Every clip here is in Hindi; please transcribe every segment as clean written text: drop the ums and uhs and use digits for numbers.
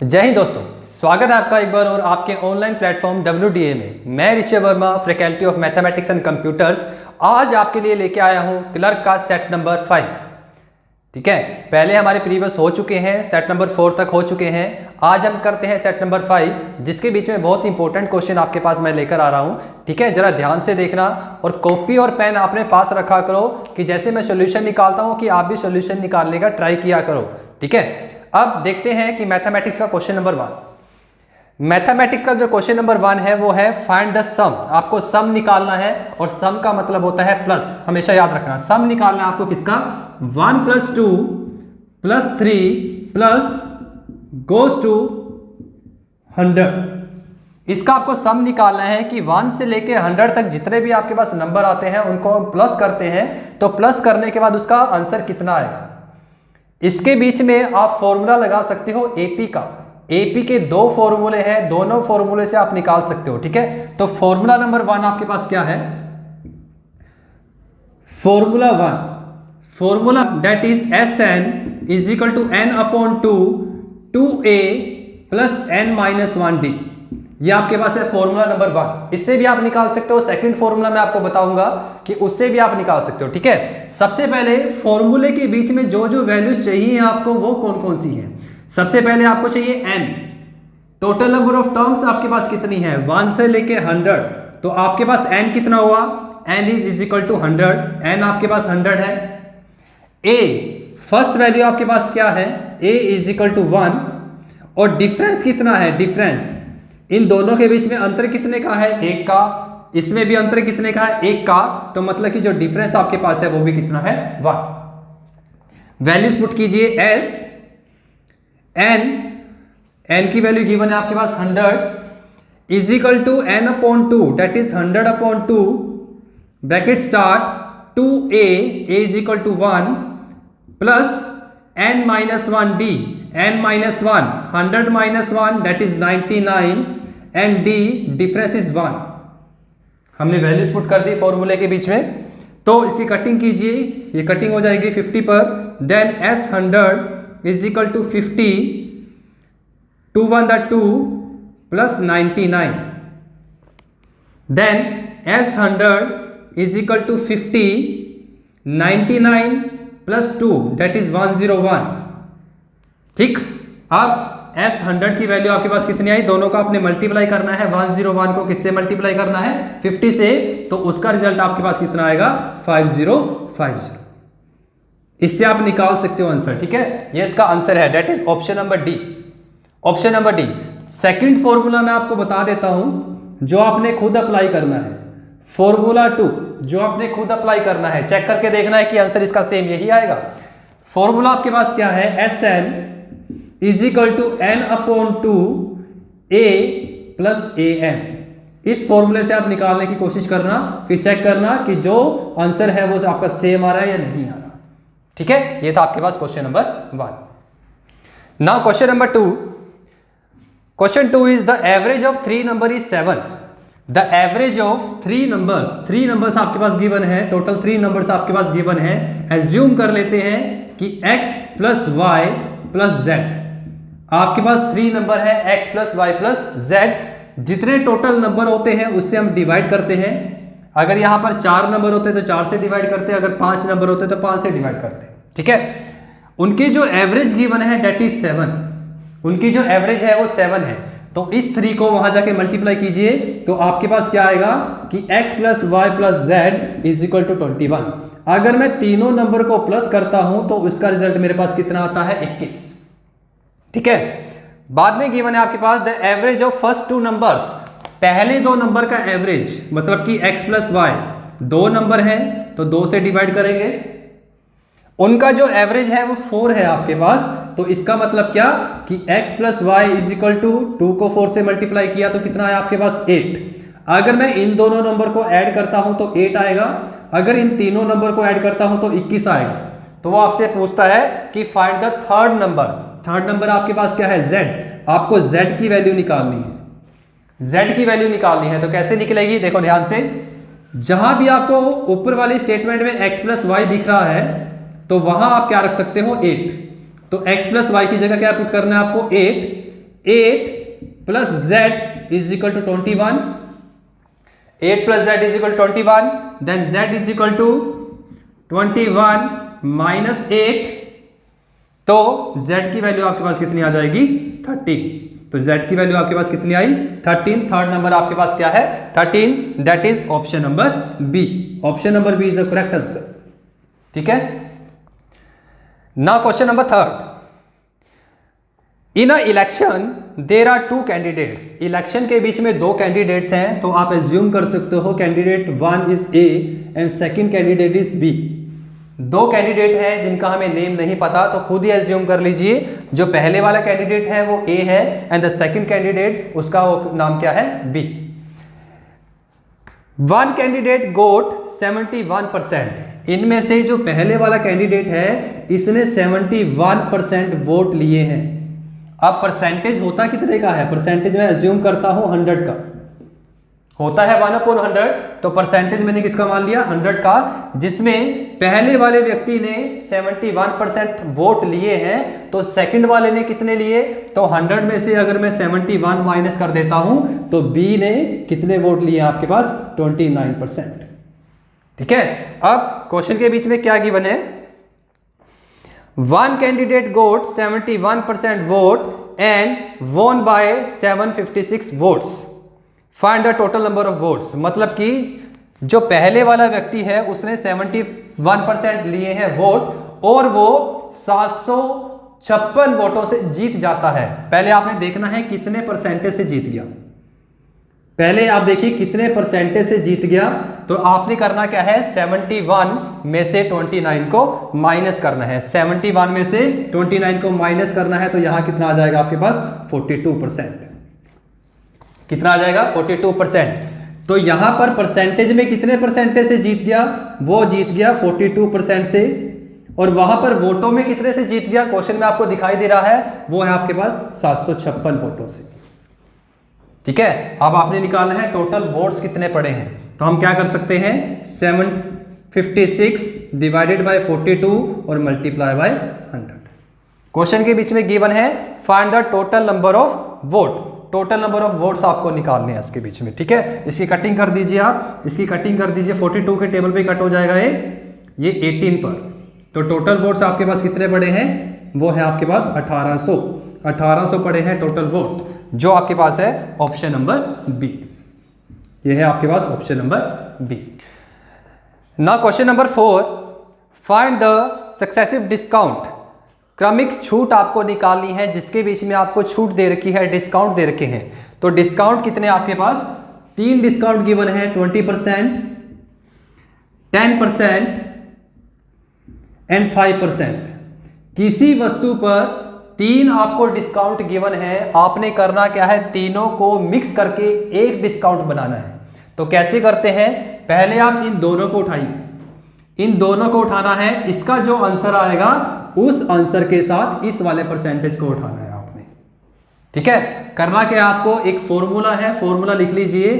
जय हिंद दोस्तों, स्वागत है आपका एक बार और आपके ऑनलाइन प्लेटफॉर्म WDA में। मैं Rishi Verma, faculty of mathematics and computers, आज आपके लिए लेके आया हूं क्लर्क का सेट नंबर 5। ठीक है, पहले हमारे प्रीवियस हो चुके हैं, सेट नंबर 4 तक हो चुके हैं। आज हम करते हैं सेट नंबर 5, जिसके बीच में बहुत इंपॉर्टेंट क्वेश्चन आपके पास मैं लेकर आ रहा हूं। ठीक है, जरा ध्यान से देखना और कॉपी और पेन अपने पास रखा करो कि जैसे मैं सोल्यूशन निकालता हूं कि आप भी सोल्यूशन निकालने का ट्राई किया करो। ठीक है, अब देखते हैं कि मैथमेटिक्स का क्वेश्चन नंबर 1। मैथमेटिक्स का जो क्वेश्चन नंबर 1 है वो है फाइंड द सम। आपको सम निकालना है और सम का मतलब होता है प्लस, हमेशा याद रखना। सम निकालना है आपको किसका? 1 + 2 + 3 प्लस गोज टू 100। इसका आपको सम निकालना है कि 1 से लेके 100 तक जितने भी आपके पास नंबर आते हैं उनको हम प्लस करते हैं, तो प्लस करने के बाद उसका आंसर कितना आएगा। इसके बीच में आप फॉर्मूला लगा सकते हो एपी का। एपी के 2 फॉर्मूले हैं, दोनों फॉर्मूले से आप निकाल सकते हो। ठीक है, तो फॉर्मूला नंबर 1 आपके पास क्या है? Formula 1, formula that is Sn = n/2 2a + n-1d। ये आपके पास है फॉर्मूला नंबर 1। इससे भी आप निकाल सकते हो। सेकंड फॉर्मूला मैं आपको बताऊंगा कि उससे भी आप निकाल सकते हो। ठीक है, सबसे पहले फॉर्मूले के बीच में जो जो वैल्यूज चाहिए आपको वो कौन कौन सी है। सबसे पहले आपको चाहिए n। Total number of terms आपके पास कितनी है? 1 से लेके 100। तो आपके पास n कितना हुआ? n = 100। n आपके पास 100 है। a फर्स्ट वैल्यू आपके पास क्या है? a = 1। और डिफरेंस कितना है? डिफरेंस इन दोनों के बीच में अंतर कितने का है? 1 का। इसमें भी अंतर कितने का है? 1 का। तो मतलब कि जो डिफरेंस आपके पास है वो भी कितना है? 1। वैल्यूज पुट कीजिए। s n की वैल्यू गिवन है आपके पास 100 = n/2 that is 100/2 bracket start 2a = 1 plus n-1d n-1 100 - 1 that is 99 and d difference is 1। हमने वैल्यूज पुट कर दी फॉर्मूले के बीच में, तो इसकी कटिंग कीजिए। ये कटिंग हो जाएगी 50 पर। Then s100 = 50 2 × 1 = 2 plus 99। Then s100 = 50 99 plus 2 that is 101। ठीक, अब s100 की वैल्यू आपके पास कितनी आई? दोनों का आपने मल्टीप्लाई करना है। 101 को किससे मल्टीप्लाई करना है? 50 से। तो उसका रिजल्ट आपके पास कितना आएगा? 5050। इससे आप निकाल सकते हो आंसर। ठीक है, ये इसका आंसर है, that is option number D. Option number D. Second formula मैं आपको बता देता हूं जो आपने खुद अप्लाई करना है। फॉर्मूला 2 जो आपने खुद अप्लाई करना है, चेक करके देखना है कि आंसर इसका सेम यही आएगा। फॉर्मूला आपके पास क्या है? Sn = n/2 a + an। इस फॉर्मूले से आप निकालने की कोशिश करना, फिर चेक करना कि जो आंसर है वो आपका सेम आ रहा है या नहीं आ रहा। ठीक है, ये था आपके पास question number 1। Now question number 2। Question 2 is the average of 3 number is 7। The average of 3 numbers आपके पास गिवन है। टोटल 3 नंबर्स आपके पास गिवन है। एज्यूम कर लेते हैं कि x + y + z। आपके पास 3 नंबर है, x + y + z। जितने टोटल नंबर होते हैं उससे हम डिवाइड करते हैं। अगर यहां पर 4 नंबर होते तो 4 से डिवाइड करते हैं, अगर 5 नंबर होते तो 5 से डिवाइड करते हैं। ठीक है, उनकी जो एवरेज गिवन है दैट इज 7। उनकी जो एवरेज है वो 7 है। तो इस 3 को वहां जाके मल्टीप्लाई कीजिए तो आपके पास क्या आएगा कि x + y + z = 21। अगर मैं तीनों नंबर को प्लस करता हूं तो उसका रिजल्ट मेरे पास कितना आता है? 21। ठीक है, बाद में गिवन है आपके पास the average of first 2 numbers. पहले 2 नंबर का एवरेज, मतलब कि x + y 2 नंबर है तो 2 से डिवाइड करेंगे। उनका जो एवरेज है वो 4 है आपके पास। तो इसका मतलब क्या कि x + y = 2 को 4 से मल्टीप्लाई किया तो कितना है आपके पास? 8। अगर मैं इन दोनों नंबर को ऐड करता हूं तो 8 आएगा। अगर इन तीनों नंबर को ऐड करता हूं तो 21 आएगा। तो वो आपसे पूछता है कि find the third number. Third number आपके पास क्या है? z। आपको z की वैल्यू निकालनी है। z की वैल्यू निकालनी है तो कैसे निकलेगी? देखो ध्यान से, जहां भी आपको ऊपर वाली स्टेटमेंट में x + y दिख रहा है तो वहां आप क्या रख सकते हो? 8। तो x + y की जगह क्या पुट करना है आपको? 8 8 plus z is equal to 21, 8 plus z is equal to 21, then z is equal to 21 minus 8, तो z की वैल्यू आपके पास कितनी आ जाएगी 13। तो z की वैल्यू आपके पास कितनी आई 13। थर्ड नंबर आपके पास क्या है 13, that is option number B. Option number B is the correct answer. ठीक है, now question number third, in a election there are two candidates. Election के बीच में दो कैंडिडेट्स हैं, तो आप एज्यूम कर सकते हो candidate 1 is A and second candidate is B. दो कैंडिडेट हैं जिनका हमें नेम नहीं पता, तो खुद ही एज्यूम कर लीजिए जो पहले वाला कैंडिडेट है वो ए है एंड द सेकंड कैंडिडेट उसका वो नाम क्या है बी। One candidate got 71%। इनमें से जो पहले वाला कैंडिडेट है इसने 71% वोट लिए हैं। अब परसेंटेज होता कितने का है, परसेंटेज में एज्यूम करता हूं 100 का होता है 1/100, तो परसेंटेज मैंने किसका मान लिया 100 का, जिसमें पहले वाले व्यक्ति ने 71% वोट लिए हैं, तो सेकंड वाले ने कितने लिए, तो 100 में से अगर मैं 71 माइनस कर देता हूं तो बी ने कितने वोट लिए आपके पास 29%। ठीक है, अब क्वेश्चन के बीच में क्या गिवन है, one candidate got 71% vote and won by 756 votes, find the total number of votes. मतलब कि जो पहले वाला व्यक्ति है उसने 71% लिए हैं वोट और वो 756 वोटों से जीत जाता है। पहले आपने देखना है कितने परसेंटेज से जीत गया, पहले आप देखिए कितने परसेंटेज से जीत गया, तो आपने करना क्या है 71 में से 29 को माइनस करना है। 71 में से 29 को माइनस करना है, तो यहां कितना आ जाएगा आपके पास 42%। कितना आ जाएगा 42%। तो यहां पर परसेंटेज में कितने परसेंटेज से जीत गया, वो जीत गया 42% से, और वहां पर वोटों में कितने से जीत गया, क्वेश्चन में आपको दिखाई दे रहा है वो है आपके पास 756 वोटों से। ठीक है, अब आपने निकालना है टोटल वोट्स कितने पड़े हैं, तो हम क्या कर सकते हैं 756 डिवाइडेड बाय 42 और मल्टीप्लाई बाय 100। क्वेश्चन के बीच में गिवन है find the total number of vote, total number of votes आपको निकालने हैं इसके बीच में। ठीक है, इसकी कटिंग कर दीजिए, आप इसकी कटिंग कर दीजिए, 42 के टेबल पे कट हो जाएगा ये 18 पर, तो टोटल वोट्स आपके पास कितने पड़े हैं, वो है आपके पास 1800 पड़े हैं टोटल वोट, जो आपके पास है ऑप्शन नंबर बी। ये है आपके पास option number B. Now question number 4, find the successive discount. क्रमिक छूट आपको निकालनी है जिसके बीच में आपको छूट दे रखी है, डिस्काउंट दे रखे हैं। तो डिस्काउंट कितने आपके पास, 3 डिस्काउंट गिवन है, 20%, 10% एंड 5%। किसी वस्तु पर 3 आपको डिस्काउंट गिवन है, आपने करना क्या है तीनों को मिक्स करके एक डिस्काउंट बनाना है। तो कैसे करते हैं, पहले आप इन दोनों को उठाइए, इन दोनों को उठाना है, इसका जो आंसर आएगा उस आंसर के साथ इस वाले परसेंटेज को उठाना है आपने। ठीक है, करना क्या आपको, एक फॉर्मूला है, फॉर्मूला लिख लीजिए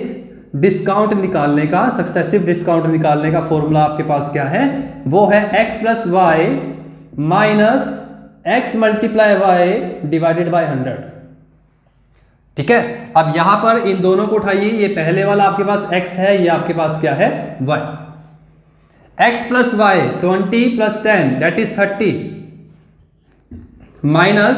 डिस्काउंट निकालने का, सक्सेसिव डिस्काउंट निकालने का फॉर्मूला आपके पास क्या है, वो है x plus y minus x multiply y divided by 100। ठीक है, अब यहां पर इन दोनों को उठाइए, ये पहले वाला आपके पास x है, ये आपके पास क्या है y। x plus y 20 plus 10 that is 30 minus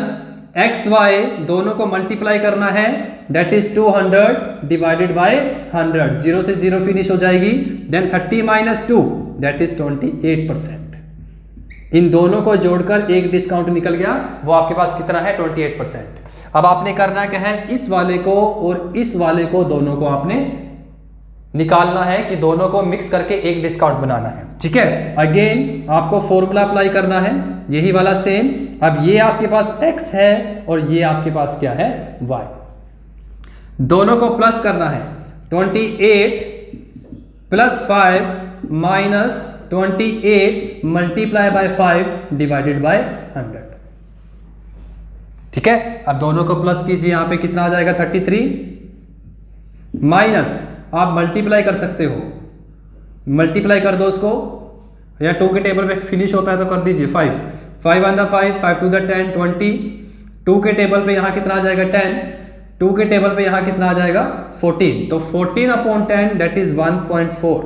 x y, दोनों को मल्टीप्लाई करना है, दैट इज 200 डिवाइडेड बाय 100, 0 से 0 फिनिश हो जाएगी, देन 30 माइनस 2 दैट इज 28%। इन दोनों को जोड़कर एक डिस्काउंट निकल गया, वो आपके पास कितना है 28%। अब आपने करना क्या है, इस वाले को और इस वाले को दोनों को आपने निकालना है कि दोनों को मिक्स करके एक डिस्काउंट बनाना है। ठीक है, अगेन आपको फॉर्मूला अप्लाई करना है, यही वाला सेम। अब ये आपके पास x है और ये आपके पास क्या है y, दोनों को प्लस करना है, 28 plus 5 minus 28 multiply by 5 divided by 100। ठीक है, अब दोनों को प्लस कीजिए, यहां पे कितना आ जाएगा 33 माइनस, आप मल्टीप्लाई कर सकते हो, मल्टीप्लाई कर दो उसको, या 2 के टेबल पे फिनिश होता है तो कर दीजिए 5 1 5 5 2 10 20 2 के टेबल पे यहाँ कितना आ जाएगा 10, 2 के टेबल पे यहाँ कितना आ जाएगा 14, तो 14/10 दैट इज 1.4,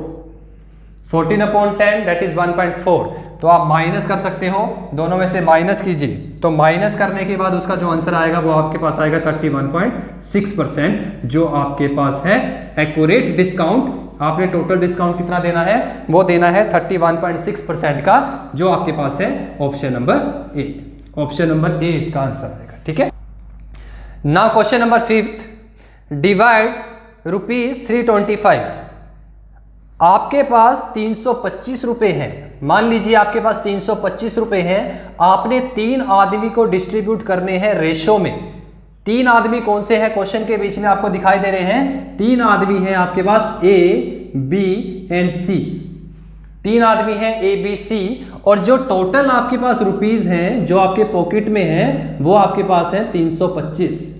14/10 दैट इज 1.4। तो आप माइनस कर सकते हो, दोनों में से माइनस कीजिए, तो माइनस करने के बाद उसका जो आंसर आएगा वो आपके पास आएगा 31.6%, जो आपके पास है एक्यूरेट डिस्काउंट। आपने टोटल डिस्काउंट कितना देना है, वो देना है 31.6% का, जो आपके पास है ऑप्शन नंबर ए। ऑप्शन नंबर ए इसका आंसर आएगा। ठीक है ना। Question number 5, divide ₹325। आपके पास 325 रुपए हैं, मान लीजिए आपके पास 325 रुपए हैं, आपने 3 आदमी को डिस्ट्रीब्यूट करने हैं रेशो में। 3 आदमी कौन से हैं, क्वेश्चन के बीच में आपको दिखाई दे रहे हैं। 3 आदमी हैं आपके पास ए, बी एंड सी, 3 आदमी हैं ए, बी, सी, और जो टोटल आपके पास रुपीज हैं जो आपके पॉकेट में हैं वो आपके पास है 325।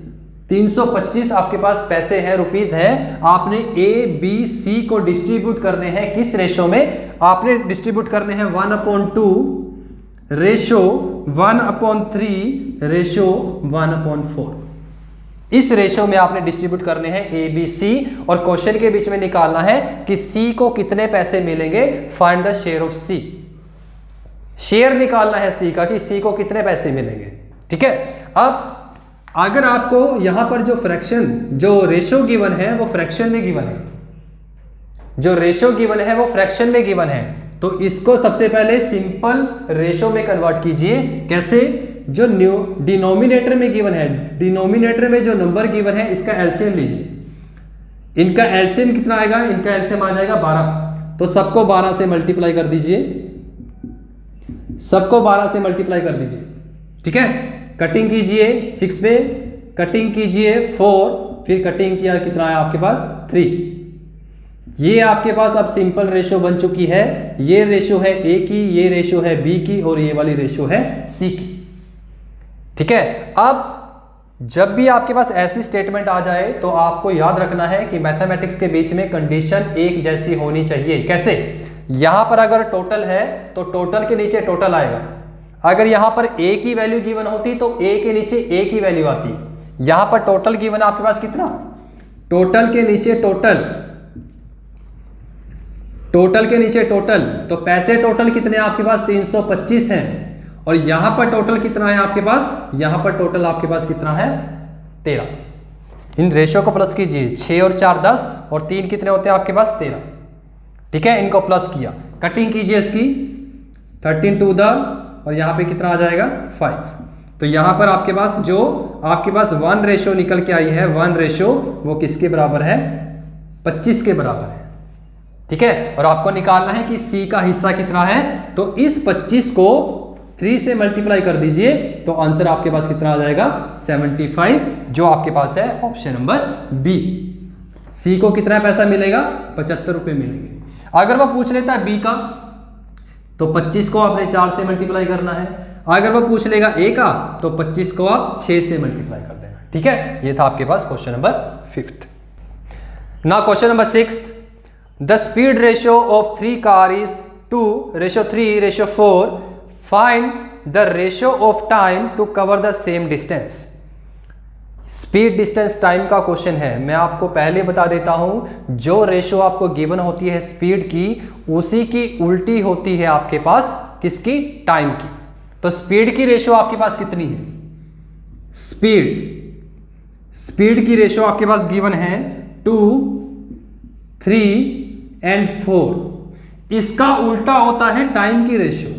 325 आपके पास पैसे हैं, रुपीज हैं। आपने ए, बी, सी को डिस्ट्रीब्यूट करने हैं किस रेशो में, आपने डिस्ट्रीब्यूट करने हैं 1/2 रेशो 1/3 रेशो 1/4। इस रेशो में आपने डिस्ट्रीब्यूट करने हैं ए, बी, सी, और क्वेश्चन के बीच में निकालना है कि सी को कितने पैसे मिलेंगे। Find the share of C, share निकालना है सी का कि सी को कितने पैसे मिलेंगे। ठीक है, अब अगर आपको यहां पर जो फ्रैक्शन, जो रेशो गिवन है वो फ्रैक्शन में गिवन है, जो रेशो गिवन है वो फ्रैक्शन में गिवन है, तो इसको सबसे पहले सिंपल रेशो में कन्वर्ट कीजिए। कैसे, जो न्यू डिनोमिनेटर में गिवन है, डिनोमिनेटर में जो नंबर गिवन है इसका एलसीएम लीजिए। इनका एलसीएम कितना आएगा, इनका एलसीएम आ जाएगा 12, तो सबको 12 से मल्टीप्लाई कर दीजिए, सबको 12 से मल्टीप्लाई कर दीजिए। ठीक है, कटिंग कीजिए 6 पे, कटिंग कीजिए 4, फिर कटिंग किया कितना है आपके पास 3। ये आपके पास अब सिंपल रेशो बन चुकी है। ये रेशो है ए की, ये रेशो है बी की, और ये वाली रेशो है सी की। ठीक है, अब जब भी आपके पास ऐसी स्टेटमेंट आ जाए तो आपको याद रखना है कि मैथमेटिक्स के बीच में कंडीशन एक जैसी होनी चाहिए। कैसे, यहां पर अगर टोटल है तो टोटल के नीचे टोटल आएगा। अगर यहां पर ए की वैल्यू गिवन होती तो ए के नीचे ए की वैल्यू आती। यहां पर टोटल गिवन आपके पास कितना, टोटल के नीचे टोटल, टोटल के नीचे टोटल, तो पैसे टोटल कितने आपके पास 325 हैं, और यहां पर टोटल कितना है आपके पास, यहां पर टोटल आपके पास कितना है 13। इन रेशो को प्लस कीजिए, 6 और 4 10, और 3 कितने होते हैं आपके पास 13। ठीक है, इनको प्लस किया, कटिंग कीजिए इसकी 13 2 द, और यहां पे कितना आ जाएगा 5। तो यहां पर आपके पास जो आपके पास 1 रेशो निकल के आई है, 1 रेशो वो किसके बराबर है, 25 के बराबर है। ठीक है, और आपको निकालना है कि सी का हिस्सा कितना है, तो इस 25 को 3 से मल्टीप्लाई कर दीजिए, तो आंसर आपके पास कितना आ जाएगा 75, जो आपके पास है ऑप्शन नंबर बी। सी को कितना पैसा मिलेगा, 75 रुपए मिलेंगे। अगर वो पूछ लेता है बी का, तो 25 को आपने 4 से मल्टीप्लाई करना है। अगर वो पूछ लेगा ए का, तो 25 को आप 6 से मल्टीप्लाई कर देना। ठीक है, ये था आपके पास question number 5। Now question number 6, the speed ratio of 3 car is 2:3:4। Find the ratio of time to cover the same distance. Speed distance time का क्वेश्चन है। मैं आपको पहले बता देता हूं, जो रेशो आपको गिवन होती है स्पीड की, उसी की उल्टी होती है आपके पास किसकी, टाइम की। तो स्पीड की रेशो आपके पास कितनी है, स्पीड की रेशो आपके पास गिवन है 2, 3 एंड 4। इसका उल्टा होता है टाइम की रेशो,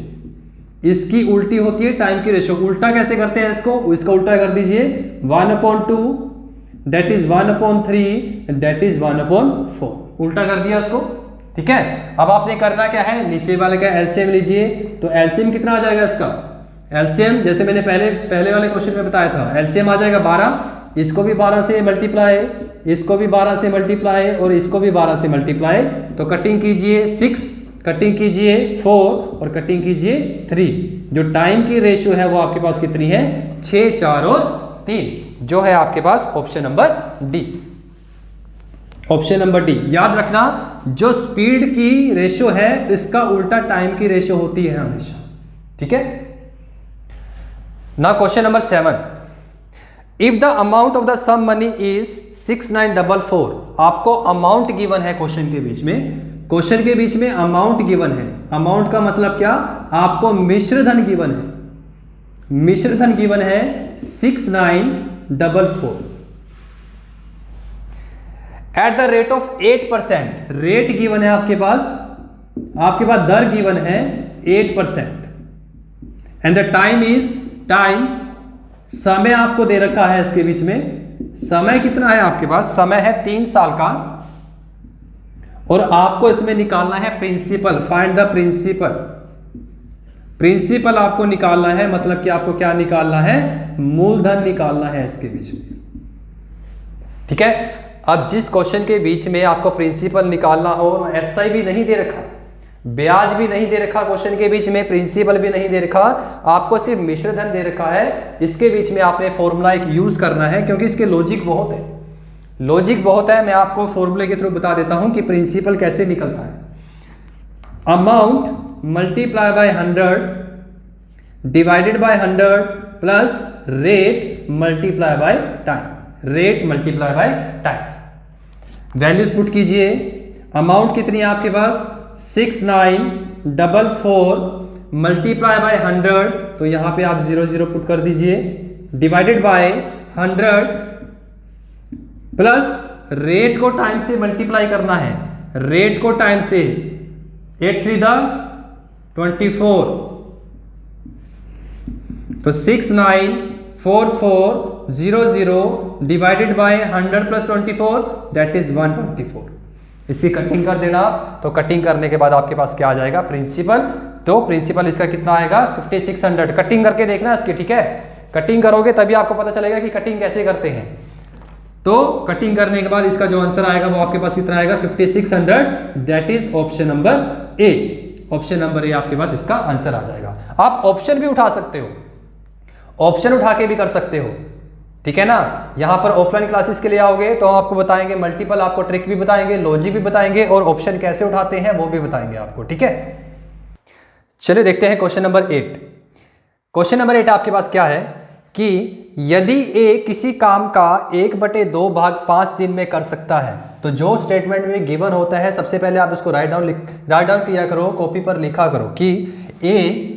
इसकी उल्टी होती है टाइम की रेशो। उल्टा कैसे करते हैं इसको, इसका उल्टा कर दीजिए 1/2 दैट इज 1/3 दैट इज 1/4। उल्टा कर दिया इसको। ठीक है, अब आपने करना क्या है, नीचे वाले का एलसीएम लीजिए। तो एलसीएम कितना आ जाएगा इसका, एलसीएम जैसे मैंने पहले वाले क्वेश्चन में बताया था, एलसीएम आ जाएगा 12। इसको भी 12 से मल्टीप्लाई, इसको भी 12 से मल्टीप्लाई, और इसको भी 12 से मल्टीप्लाई। तो कटिंग कीजिए 6, कटिंग कीजिए 4, और कटिंग कीजिए 3। जो टाइम की रेशियो है वो आपके पास कितनी है, 6, 4 और 3, जो है आपके पास option number D. Option number D याद रखना, जो स्पीड की रेशियो है इसका उल्टा टाइम की रेशियो होती है हमेशा। ठीक है ना। Question number 7, if the amount of the sum money is 6944, आपको अमाउंट गिवन है क्वेश्चन के बीच में, क्वेश्चन के बीच में अमाउंट गिवन है। अमाउंट का मतलब क्या, आपको मिश्र धन गिवन है, मिश्र धन गिवन है 6944 at the rate of 8%, rate given है आपके पास दर गिवन है 8% and the time is, time समय आपको दे रखा है इसके बीच में, समय कितना है आपके पास, समय है 3 साल का, और आपको इसमें निकालना है principal, find the principal, principal आपको निकालना है, मतलब कि आपको क्या निकालना है, मूलधन निकालना है इसके बीच में। ठीक है, अब जिस क्वेश्चन के बीच में आपको प्रिंसिपल निकालना हो और एसआई भी नहीं दे रखा, ब्याज भी नहीं दे रखा, क्वेश्चन के बीच में प्रिंसिपल भी नहीं दे रखा, आपको सिर्फ मिश्र धन दे रखा है, इसके बीच में आपने फॉर्मूला एक यूज करना है, क्योंकि इसके लॉजिक बहुत है, लॉजिक बहुत है। मैं आपको फॉर्मूले के थ्रू बता देता हूं कि प्रिंसिपल कैसे निकलता है। Amount multiply by 100 divided by 100 plus rate multiply by time, rate multiply by time. Values put कीजिए, अमाउंट कितनी है आपके पास 6944 मल्टीप्लाई बाय 100, तो यहां पे आप 00 पुट कर दीजिए, डिवाइडेड बाय 100 प्लस रेट को टाइम से मल्टीप्लाई करना है, रेट को टाइम से, 8 3 24, तो 694400 divided by 100 plus 24 that is 124। इसकी कटिंग कर देना आप, तो कटिंग करने के बाद आपके पास क्या आ जाएगा, प्रिंसिपल। तो प्रिंसिपल इसका कितना आएगा 5600। कटिंग करके देखना इसकी, ठीक है, कटिंग करोगे तभी आपको पता चलेगा कि कटिंग कैसे करते हैं। तो कटिंग करने के बाद इसका जो आंसर आएगा वो आपके पास कितना आएगा 5600, that is option number A. Option number ए आपके पास इसका आंसर आ जाएगा। आप ऑप्शन भी उठा सकते हो, ऑप्शन उठा के भी कर सकते हो, ठीक है ना। यहां पर ऑफलाइन क्लासेस के लिए आओगे तो हम आपको बताएंगे मल्टीपल, आपको ट्रिक भी बताएंगे, लॉजिक भी बताएंगे, और ऑप्शन कैसे उठाते हैं वो भी बताएंगे आपको, ठीक है। चलिए देखते हैं क्वेश्चन नंबर 8। क्वेश्चन नंबर 8 आपके पास क्या है कि यदि ए किसी काम का 1/2 भाग 5 दिन में कर सकता है, तो जो स्टेटमेंट में गिवन होता है सबसे पहले आप इसको राइट डाउन किया करो, कॉपी पर लिखा करो कि ए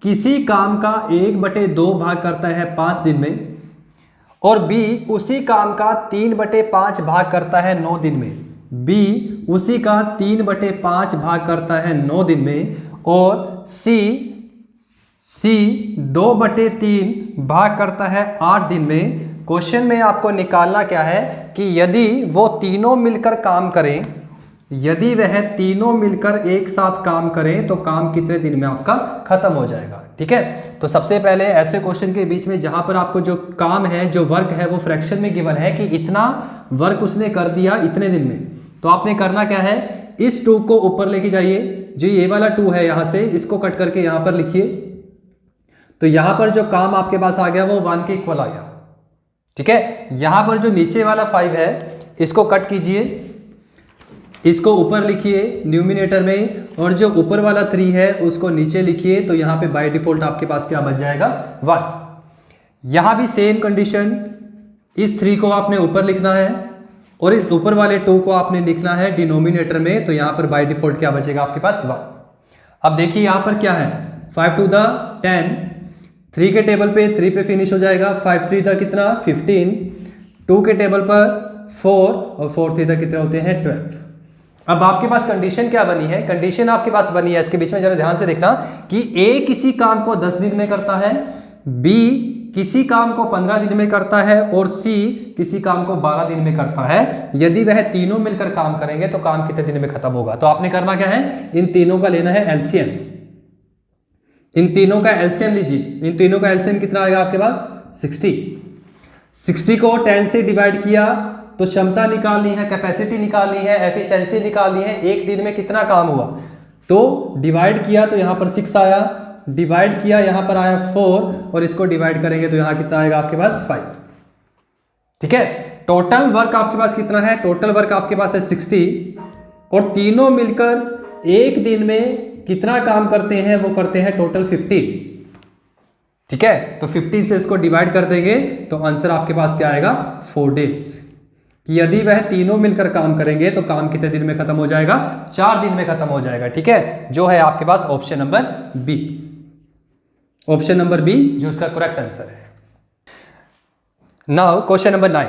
किसी काम का 1/2 भाग करता है 5 दिन में, और बी उसी काम का 3/5 भाग करता है 9 दिन में, बी उसी का 3/5 भाग करता है 9 दिन में, और सी 2/3 भाग करता है 8 दिन में। क्वेश्चन में आपको निकालना क्या है कि यदि वो तीनों मिलकर काम करें, यदि वह तीनों मिलकर एक साथ काम करें तो काम कितने दिन में आपका खत्म हो जाएगा, ठीक है। तो सबसे पहले ऐसे क्वेश्चन के बीच में जहां पर आपको जो काम है, जो वर्क है, वो फ्रैक्शन में गिवन है कि इतना वर्क उसने कर दिया इतने दिन में, तो आपने करना क्या है, इस 2 को ऊपर लेके जाइए, जो ये वाला 2 है यहां से इसको कट करके यहां पर लिखिए, तो यहां पर जो काम आपके पास आ गया वो 1 के इक्वल आ गया, ठीक है। यहां पर जो नीचे वाला 5 है इसको कट कीजिए, इसको ऊपर लिखिए न्यूमिनेटर में, और जो ऊपर वाला 3 है उसको नीचे लिखिए, तो यहां पे बाय डिफॉल्ट आपके पास क्या बच जाएगा 1। यहां भी सेम कंडीशन, इस 3 को आपने ऊपर लिखना है और इस ऊपर वाले 2 को आपने लिखना है डिनोमिनेटर में, तो यहां पर बाय डिफॉल्ट क्या बचेगा आपके पास 1। अब देखिए यहां पर क्या है, 5 2 10, 3 के टेबल पे 3 पे फिनिश हो जाएगा, 5 3 कितना 15, 2 के टेबल पर 4 और 4 3 कितने होते हैं 12। अब आपके पास कंडीशन क्या बनी है, कंडीशन आपके पास बनी है इसके बीच में जरा ध्यान से देखना कि ए किसी काम को 10 दिन में करता है, बी किसी काम को 15 दिन में करता है, और सी किसी काम को 12 दिन में करता है। यदि वह तीनों मिलकर काम करेंगे तो काम कितने दिन में खत्म होगा। तो आपने करना क्या है, इन तीनों का लेना है एलसीएम, इन तीनों का एलसीएम लीजिए। इन तीनों का एलसीएम कितना आएगा आपके पास 60। 60 को 10 से डिवाइड किया तो क्षमता निकालनी है, कैपेसिटी निकालनी है, एफिशिएंसी निकालनी है, एक दिन में कितना काम हुआ। तो डिवाइड किया तो यहां पर 6 आया, डिवाइड किया यहां पर आया 4, और इसको डिवाइड करेंगे तो यहां कितना आएगा आपके पास 5, ठीक है। टोटल वर्क आपके पास कितना है, टोटल वर्क आपके पास है 60, और तीनों मिलकर एक दिन में कितना काम करते हैं, वो करते हैं टोटल 50, ठीक है, तो 15 से इसको डिवाइड कर देंगे तो आंसर आपके पास क्या आएगा 4 डेज। कि यदि वह तीनों मिलकर काम करेंगे तो काम कितने दिन में खत्म हो जाएगा, 4 दिन में खत्म हो जाएगा। ठीक है, जो है आपके पास option number B, option number B जो उसका करेक्ट आंसर है। Now question number 9,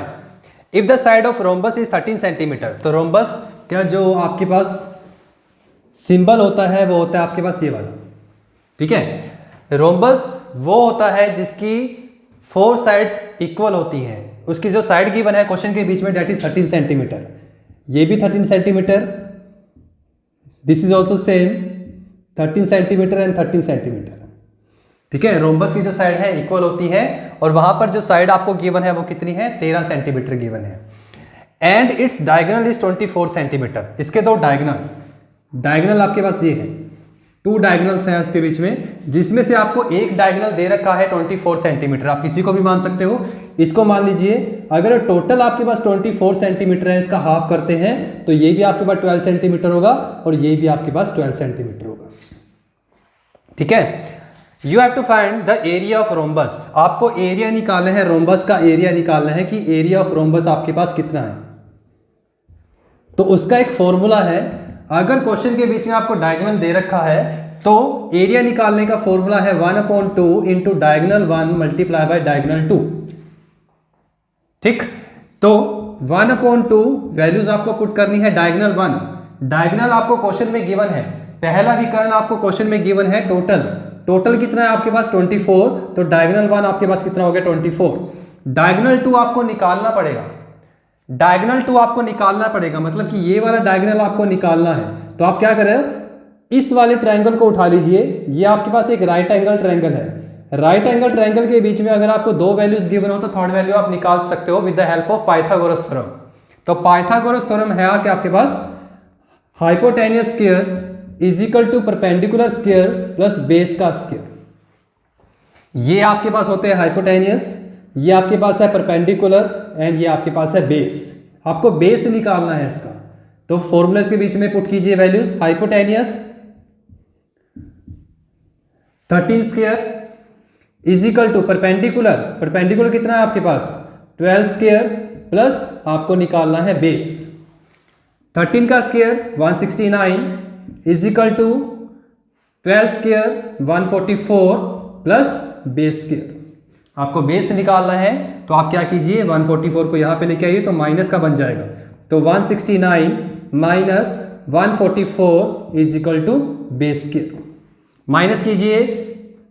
if the side of rhombus is 13 centimetre, तो रोम्बस क्या जो आपके पास सिंबल होता है वो होता है आपके पास ये वाला। ठीक है, रोम्बस वो होता है जिसकी 4 साइड्स इक्वल होती हैं, उसकी जो साइड गिवन है क्वेश्चन के बीच में डेट इज 13 सेंटीमीटर, ये भी 13 centimetre, this is also same 13 centimetre and 13 centimetre. ठीक है, रोम्बस की जो साइड है इक्वल होती है और वहां पर जो साइड आपको गिवन है वो कितनी है, 13 सेंटीमीटर गिवन है। And its diagonal is 24 centimetre, इसके दो डायगोनल आपके पास ये है, 2 डायगोनल्स हैं इसके बीच में, जिसमें से आपको एक डायगोनल दे रखा है 24 सेंटीमीटर, आप किसी को भी मान सकते हो। इसको मान लीजिए अगर टोटल आपके पास 24 सेंटीमीटर है, इसका हाफ करते हैं तो ये भी आपके पास 12 सेंटीमीटर होगा और ये भी आपके पास 12 सेंटीमीटर होगा। ठीक है, you have to find the area of rhombus, आपको एरिया निकालना है, रोम्बस का एरिया निकालना है कि एरिया ऑफ रोम्बस आपके पास कितना है। तो उसका एक फॉर्मूला है, अगर क्वेश्चन के बीच में आपको डायगोनल दे रखा है तो एरिया निकालने का फॉर्मूला है 1/2 into diagonal 1 multiply by diagonal 2। ठीक, तो 1/2 वैल्यूज आपको पुट करनी है डायगोनल 1, डायगोनल आपको क्वेश्चन में गिवन है, पहला विकर्ण आपको क्वेश्चन में गिवन है टोटल कितना है आपके पास 24, तो डायगोनल 1 आपके पास कितना हो गया 24, डायगोनल 2 आपको निकालना पड़ेगा, डायगोनल 2 आपको निकालना पड़ेगा, मतलब कि ये वाला डायगोनल आपको निकालना है। तो आप क्या करें, इस वाले ट्रायंगल को उठा लीजिए, ये आपके पास एक राइट एंगल ट्रायंगल है, राइट एंगल ट्रायंगल के बीच में अगर आपको 2 वैल्यूज गिवन हो तो थर्ड वैल्यू आप निकाल सकते हो with the help of Pythagoras theorem. तो पाइथागोरस थ्योरम है कि आपके पास hypotenuse square is equal to perpendicular square plus base का स्क्वायर, ये आपके पास होते हैं हाइपोटेन्यूस, ये आपके पास है परपेंडिकुलर एंड ये आपके पास है बेस, आपको बेस निकालना है इसका। तो फॉर्मूले के बीच में पुट कीजिए values, hypotenuse 13 square is equal to perpendicular कितना है आपके पास 12 स्क्वायर प्लस आपको निकालना है बेस, 13 का square 169 is equal to 12 square 144 plus base square, आपको बेस निकालना है। तो आप क्या कीजिए 144 को यहां पे लेके आइए तो माइनस का बन जाएगा, तो 169 minus 144 is equal to base square, minus कीजिए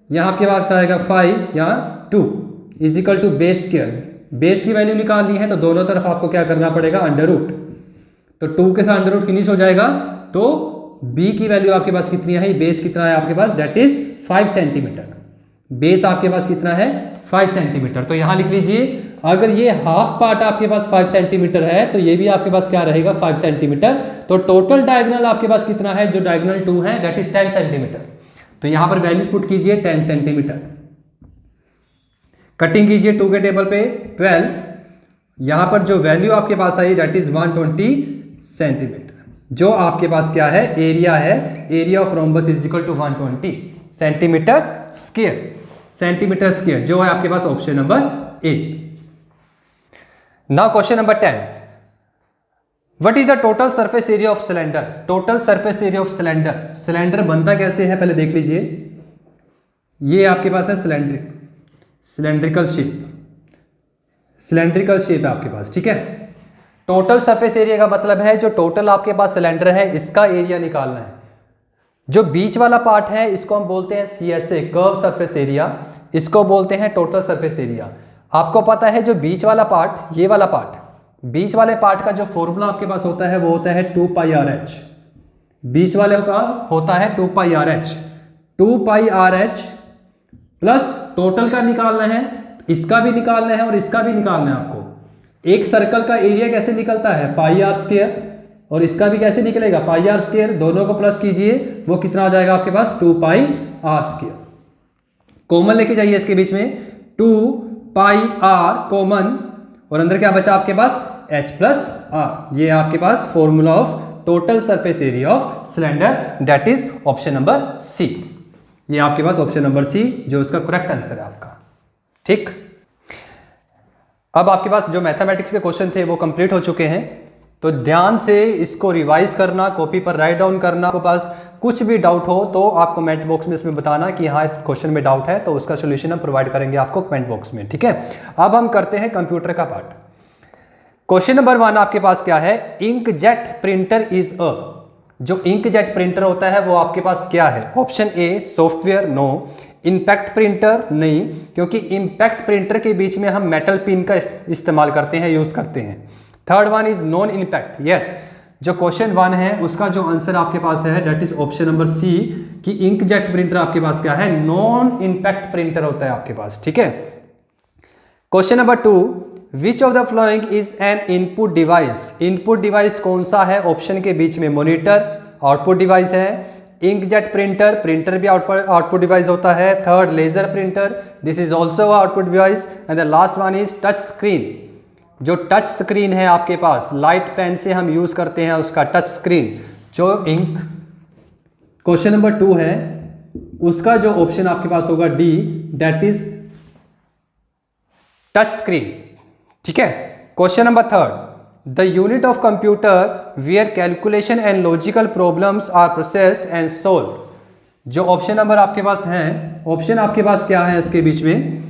यहां आपके पास आएगा 5, यहाँ 2 is equal to base square, base की वैल्यू निकालनी है तो दोनों तरफ आपको क्या करना पड़ेगा अंडर रूट, तो 2 के साथ अंडर रूट फिनिश हो जाएगा, तो b की वैल्यू आपके पास कितनी है, बेस कितना है आपके पास दैट इज 5 सेंटीमीटर, बेस आपके पास कितना है 5 सेंटीमीटर। तो यहां लिख लीजिए अगर ये हाफ पार्ट आपके पास 5 सेंटीमीटर है तो ये भी आपके पास क्या रहेगा 5 सेंटीमीटर, तो टोटल डायगोनल आपके पास कितना है, जो डायगोनल 2 है दैट इज 10 सेंटीमीटर। तो यहां पर वैल्यूज पुट कीजिए 10 सेंटीमीटर, कटिंग कीजिए 2 के टेबल पे 12, यहां पर जो वैल्यू आपके पास आई दैट इज 120 सेंटीमीटर, जो आपके पास क्या है एरिया है, area of rhombus is equal to 120 centimetre square, जो है आपके पास option number A. Now question number 10, what is the total surface area of cylinder, total surface area of cylinder, cylinder बनता कैसे है पहले देख लीजिए, ये आपके पास है सिलेंड्रिकल शेप आपके पास। ठीक है, टोटल सरफेस एरिया का मतलब है जो टोटल आपके पास सिलेंडर है इसका एरिया निकालना है, जो बीच वाला पार्ट है इसको हम बोलते हैं CSA कर्व सरफेस एरिया, इसको बोलते हैं टोटल सरफेस एरिया। आपको पता है जो बीच वाला पार्ट, ये वाला पार्ट, बीच वाले पार्ट का जो फॉर्मूला आपके पास होता है वो होता है 2πRh, बीच वाले का होता है 2πRh प्लस टोटल का निकालना है, इसका भी निकालना है और इसका भी निकालना है आपको। एक सर्कल का एरिया कैसे निकलता है πr², और इसका भी कैसे निकलेगा πr², दोनों को प्लस कीजिए वो कितना आ जाएगा आपके पास 2πr², कॉमन लेके जाइए इसके बीच में 2πr कॉमन, और अंदर क्या बचा आपके पास h प्लस r, ये आपके पास formula of total surface area of cylinder that is option number C. ये आपके पास ऑप्शन नंबर सी जो उसका करेक्ट आंसर है आपका। ठीक, अब आपके पास जो मैथमेटिक्स के क्वेश्चन थे वो कंप्लीट हो चुके हैं, तो ध्यान से इसको रिवाइज करना, कॉपी पर राइट डाउन करना। आपके पास कुछ भी डाउट हो तो आप कमेंट बॉक्स में इसमें बताना कि हाँ इस क्वेश्चन में डाउट है, तो उसका सोल्यूशन हम प्रोवाइड करेंगे आपको कमेंट बॉक्स में। ठीक है, अब हम करते हैं कंप्यूटर का पार्ट। क्वेश्चन नंबर 1 आपके पास क्या है, इंकजेट प्रिंटर इज अ, जो इंकजेट प्रिंटर होता है वो आपके पास क्या है? Option A software, no. Impact printer, नहीं, क्योंकि इंपैक्ट प्रिंटर के बीच में हम मेटल पिन का इस्तेमाल करते हैं, यूज करते हैं। Third one is non impact, yes. जो क्वेश्चन 1 है उसका जो आंसर आपके पास है that is option number C, कि इंकजेट प्रिंटर आपके पास क्या है? नॉन इंपैक्ट प्रिंटर होता है आपके पास। ठीक है, question number 2, which of the following is an input device? Input device कौन सा है? ऑप्शन के बीच में मॉनिटर आउटपुट डिवाइस है, इंकजेट प्रिंटर, प्रिंटर भी आउटपुट डिवाइस होता है। Third laser printer, this is also output device. And the last one is touch screen, जो टच स्क्रीन है आपके पास, लाइट पेन से हम यूज करते हैं उसका टच स्क्रीन, जो इंक क्वेश्चन नंबर 2 है उसका जो ऑप्शन आपके पास होगा D, that is touch screen. ठीक है, question number 3, the unit of computer where calculation and logical problems are processed and solve, जो ऑप्शन नंबर आपके पास है, ऑप्शन आपके पास क्या है इसके बीच में?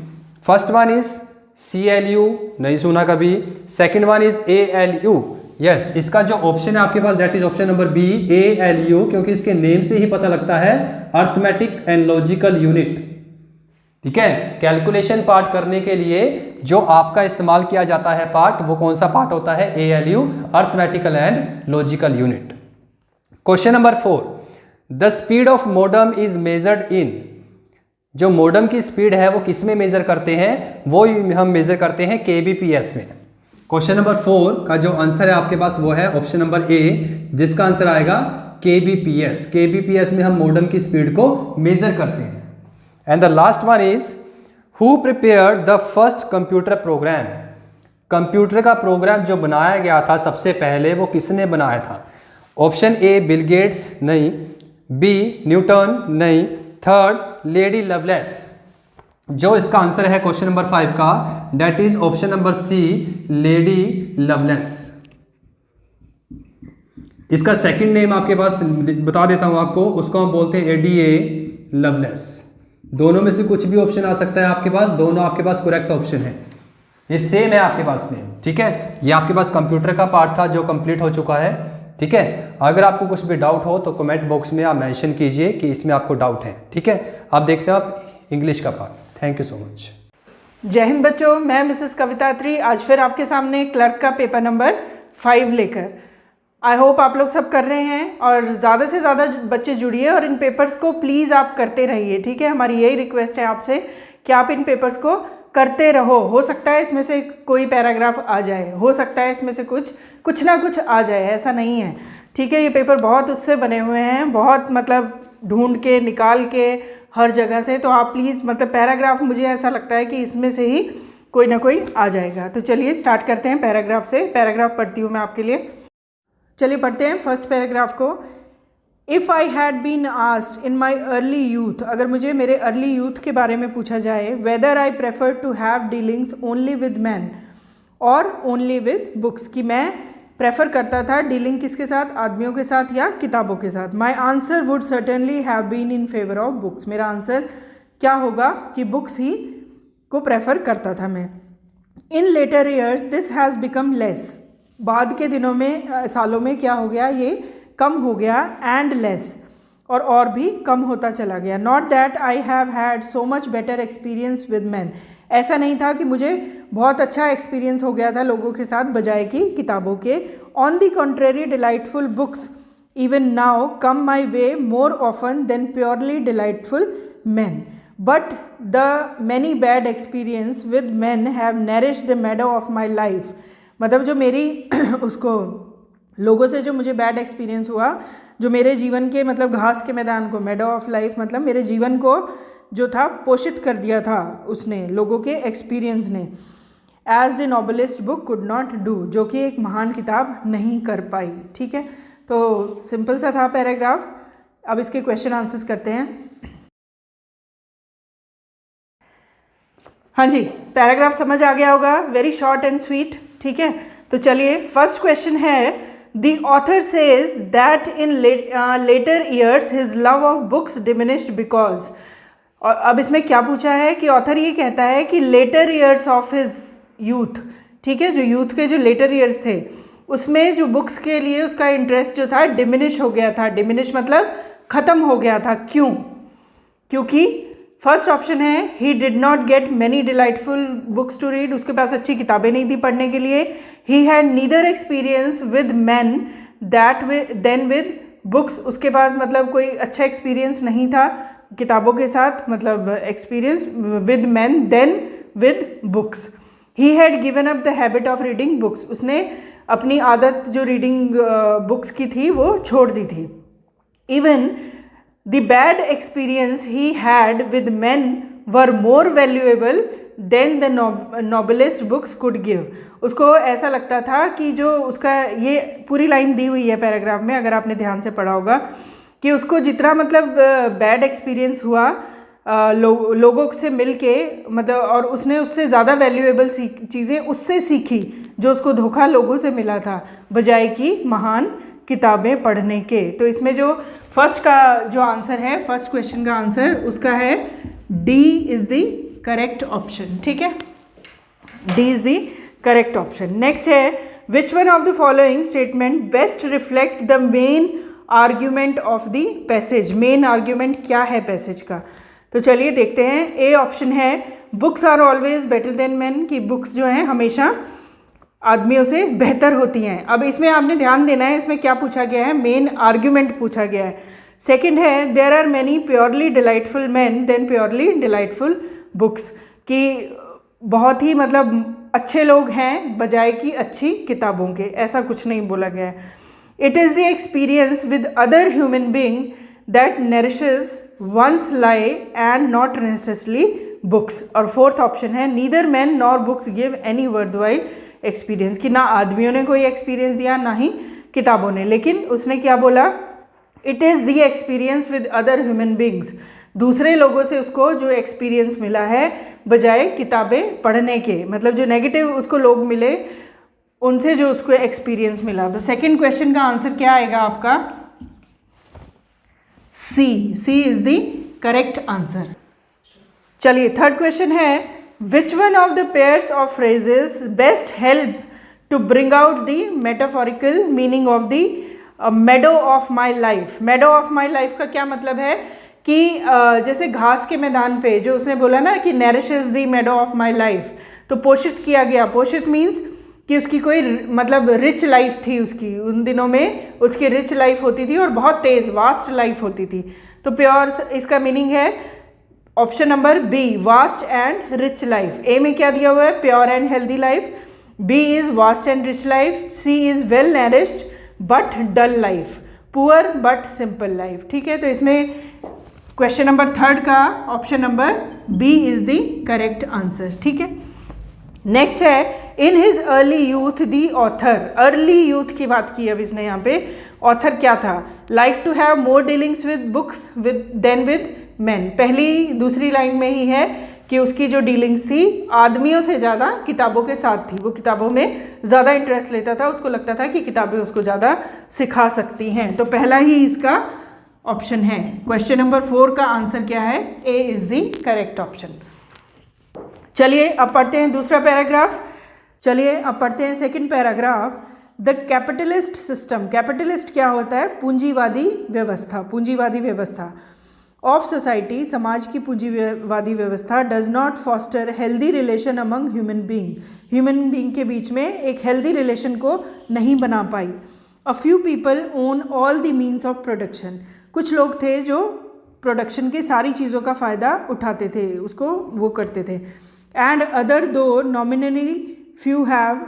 फर्स्ट वन इज CLU, नहीं सुना कभी। Second one is ALU, yes. इसका जो ऑप्शन है आपके पास that is option number B, ALU, क्योंकि इसके नेम से ही पता लगता है अर्थमेटिक एंड लॉजिकल यूनिट। ठीक है, कैलकुलेशन पार्ट करने के लिए जो आपका इस्तेमाल किया जाता है पार्ट, वो कौन सा पार्ट होता है? ALU, arithmetical and logical unit. Question number 4, the speed of modem is measured in, जो मोडम की स्पीड है वो किस में मेजर करते हैं? वो हम मेजर करते हैं kbps में। क्वेश्चन नंबर 4 का जो आंसर है आपके पास वो है ऑप्शन नंबर ए, जिसका आंसर आएगा kbps। kbps में हम मोडम की स्पीड को मेजर करते हैं। And the last one is who prepared the first computer program, computer का प्रोग्राम जो बनाया गया था सबसे पहले वो किसने बनाया था? ऑप्शन ए बिल गेट्स, नहीं। बी न्यूटन, नहीं। थर्ड लेडी लवलेस, जो इसका आंसर है क्वेश्चन नंबर 5 का that is option number C, Lady Lovelace. इसका सेकंड नेम आपके पास बता देता हूं आपको, उसको हम बोलते हैं ADA लवलेस। दोनों में से कुछ भी ऑप्शन आ सकता है आपके पास, दोनों आपके पास करेक्ट ऑप्शन है, ये सेम है आपके पास नेम। ठीक है, ये आपके पास कंप्यूटर का पार्ट था जो कंप्लीट हो चुका है। ठीक है, अगर आपको कुछ भी डाउट हो तो कमेंट बॉक्स में आप मेंशन कीजिए कि इसमें आपको डाउट है। ठीक है, आप देखते हैं आप इंग्लिश का part. Thank you so much. जय हिंद बच्चों, मैं मिसेस कविता अत्री आज फिर आपके सामने क्लर्क का पेपर नंबर 5 लेकर। आई होप आप लोग सब कर रहे हैं और ज़्यादा से ज़्यादा बच्चे जुड़िए और इन पेपर्स को प्लीज़ आप करते रहिए। ठीक है, हमारी यही रिक्वेस्ट है आपसे कि आप इन पेपर्स को करते रहो। हो सकता है इसमें से कोई पैराग्राफ आ जाए, हो सकता है इसमें से कुछ ना कुछ आ जाए, ऐसा नहीं है। ठीक है, ये पेपर बहुत उससे बने हुए हैं, बहुत मतलब ढूंढ के निकाल के हर जगह से, तो आप प्लीज़ मतलब पैराग्राफ, मुझे ऐसा लगता है कि इसमें से ही कोई ना कोई आ जाएगा। तो चलिए स्टार्ट करते हैं पैराग्राफ से। पैराग्राफ पढ़ती हूँ मैं आपके लिए, चलिए पढ़ते हैं फर्स्ट पैराग्राफ को। If I had been asked in my early youth, अगर मुझे मेरे अर्ली यूथ के बारे में पूछा जाए, whether I prefer to have dealings only with man और ओनली विद बुक्स, कि मैं प्रेफर करता था डीलिंग किसके साथ? आदमियों के साथ या किताबों के साथ। My answer would certainly have been in favour of books, मेरा आंसर क्या होगा कि बुक्स ही को प्रेफर करता था मैं। In later years this has become less, बाद के दिनों में सालों में क्या हो गया? ये कम हो गया। एंड लेस, और भी कम होता चला गया। Not that I have had so much better experience with man, ऐसा नहीं था कि मुझे बहुत अच्छा एक्सपीरियंस हो गया था लोगों के साथ बजाय कि किताबों के। On the contrary delightful books even now come my way more often than purely delightful man, but the many bad experience with man have nourish the meadow of my life, मतलब जो मेरी उसको लोगों से जो मुझे बैड एक्सपीरियंस हुआ, जो मेरे जीवन के मतलब घास के मैदान को, मेडो ऑफ लाइफ मतलब मेरे जीवन को जो था पोषित कर दिया था उसने, लोगों के एक्सपीरियंस ने। As the noblest book could not do, जो कि एक महान किताब नहीं कर पाई। ठीक है, तो सिंपल सा था पैराग्राफ। अब इसके क्वेश्चन आंसर्स करते हैं। हाँ जी, पैराग्राफ समझ आ गया होगा, वेरी शॉर्ट एंड स्वीट, ठीक है। तो चलिए first question is, the author says that in later years his love of books diminished because. और अब इसमें क्या पूछा है कि ऑथर ये कहता है कि later years of his youth, ठीक है, जो यूथ के जो लेटर ईयर्स थे उसमें जो बुक्स के लिए उसका इंटरेस्ट जो था डिमिनिश हो गया था। डिमिनिश मतलब ख़त्म हो गया था। क्यों? क्योंकि फर्स्ट ऑप्शन है he did not get many delightful books to read, उसके पास अच्छी किताबें नहीं थी पढ़ने के लिए। He had neither experience with man then with books, उसके पास मतलब कोई अच्छा एक्सपीरियंस नहीं था किताबों के साथ, मतलब experience with man then with books. He had given up the habit of reading books, उसने अपनी आदत जो रीडिंग बुक्स की थी वो छोड़ दी थी। Even the bad experience he had with man were more valuable than the noblest books could give. उसको ऐसा लगता था कि जो उसका, ये पूरी लाइन दी हुई है पैराग्राफ में अगर आपने ध्यान से पढ़ा होगा, कि उसको जितना मतलब बैड एक्सपीरियंस हुआ लोगों से मिलके, मतलब और उसने उससे ज़्यादा वैल्यूएबल चीज़ें उससे सीखी जो उसको धोखा लोगों से मिला था, बजाय कि महान किताबें पढ़ने के। तो इसमें जो फर्स्ट का जो आंसर है, फर्स्ट क्वेश्चन का आंसर उसका है D is the correct option, ठीक है, D is the correct option. Next है, which one of the following statement best reflect the main argument of the passage. Main argument क्या है पैसेज का? तो चलिए देखते हैं। ए ऑप्शन है books are always better than man, कि बुक्स जो हैं हमेशा आदमियों से बेहतर होती हैं। अब इसमें आपने ध्यान देना है, इसमें क्या पूछा गया है, मेन आर्ग्यूमेंट पूछा गया है। सेकंड है there are many purely delightful man then purely delightful books, कि बहुत ही मतलब अच्छे लोग हैं बजाय कि अच्छी किताबों के, ऐसा कुछ नहीं बोला गया है। It is the experience with other human being that nourishes one's life and not necessarily books. और फोर्थ ऑप्शन है neither man nor books give any worthwhile experience, कि ना आदमियों ने कोई एक्सपीरियंस दिया ना ही किताबों ने। लेकिन उसने क्या बोला, it is the experience with other human beings, दूसरे लोगों से उसको जो एक्सपीरियंस मिला है बजाय किताबें पढ़ने के, मतलब जो नेगेटिव उसको लोग मिले उनसे जो उसको एक्सपीरियंस मिला। तो सेकंड क्वेश्चन का आंसर क्या आएगा आपका? C, C is the correct answer. चलिए थर्ड क्वेश्चन है, which one of the pairs of phrases best help to bring out the metaphorical meaning of the meadow of my life. Meadow of my life का क्या मतलब है कि जैसे घास के मैदान पे जो उसने बोला ना कि nourishes the meadow of my life, तो पोषित किया गया। पोषित मीन्स कि उसकी कोई मतलब रिच लाइफ थी, उसकी उन दिनों में उसकी रिच लाइफ होती थी और बहुत तेज़ वास्ट लाइफ होती थी। तो प्योर इसका मीनिंग है option number B, vast and rich life. A में क्या दिया हुआ है, pure and healthy life. B is vast and rich life. C is well nourished but dull life. Poor but simple life, ठीक है। तो इसमें क्वेश्चन नंबर थर्ड का option number B is the correct answer, ठीक है। नेक्स्ट है, in his early youth the author. Early youth की बात की अब इसने यहाँ पे। ऑथर क्या था? Like to have more dealings with books than with man. पहली दूसरी लाइन में ही है कि उसकी जो डीलिंग्स थी आदमियों से ज़्यादा किताबों के साथ थी। वो किताबों में ज़्यादा इंटरेस्ट लेता था, उसको लगता था कि किताबें उसको ज़्यादा सिखा सकती हैं। तो पहला ही इसका ऑप्शन है। क्वेश्चन नंबर 4 का आंसर क्या है? A is the correct option. चलिए अब पढ़ते हैं दूसरा पैराग्राफ। चलिए अब पढ़ते हैं second paragraph. The capitalist system. Capitalist क्या होता है? पूंजीवादी व्यवस्था। पूंजीवादी व्यवस्था ऑफ सोसाइटी, समाज की पूंजीवादी व्यवस्था does not foster healthy relation among human being. Human being के बीच में एक हेल्दी रिलेशन को नहीं बना पाई। A few people own all the means of production. कुछ लोग थे जो प्रोडक्शन के सारी चीज़ों का फ़ायदा उठाते थे, उसको वो करते थे। And other though nominally free have